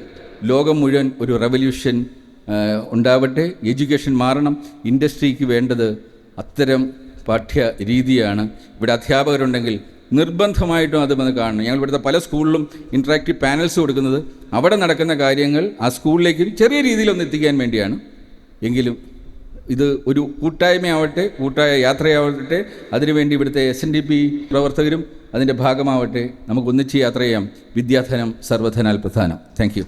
A: ലോകം മുഴുവൻ ഒരു റെവല്യൂഷൻ ഉണ്ടാവട്ടെ. എഡ്യൂക്കേഷൻ മാറണം. ഇൻഡസ്ട്രിക്ക് വേണ്ടത് അത്തരം പാഠ്യ രീതിയാണ്. ഇവിടെ അധ്യാപകരുണ്ടെങ്കിൽ നിർബന്ധമായിട്ടും അത് വന്ന് കാണണം. ഞങ്ങൾ ഇവിടുത്തെ പല സ്കൂളിലും ഇൻട്രാക്റ്റീവ് പാനൽസ് കൊടുക്കുന്നത് അവിടെ നടക്കുന്ന കാര്യങ്ങൾ ആ സ്കൂളിലേക്ക് ചെറിയ രീതിയിലൊന്ന് എത്തിക്കാൻ വേണ്ടിയാണ്. എങ്കിലും ഇത് ഒരു കൂട്ടായ്മയാവട്ടെ, കൂട്ടായ യാത്രയാവട്ടെ. അതിനുവേണ്ടി ഇവിടുത്തെ SNDP പ്രവർത്തകരും അതിൻ്റെ ഭാഗമാവട്ടെ. നമുക്കൊന്നിച്ച് യാത്ര ചെയ്യാം. വിദ്യാധനം സർവധനാൽ പ്രധാനം. Thank you.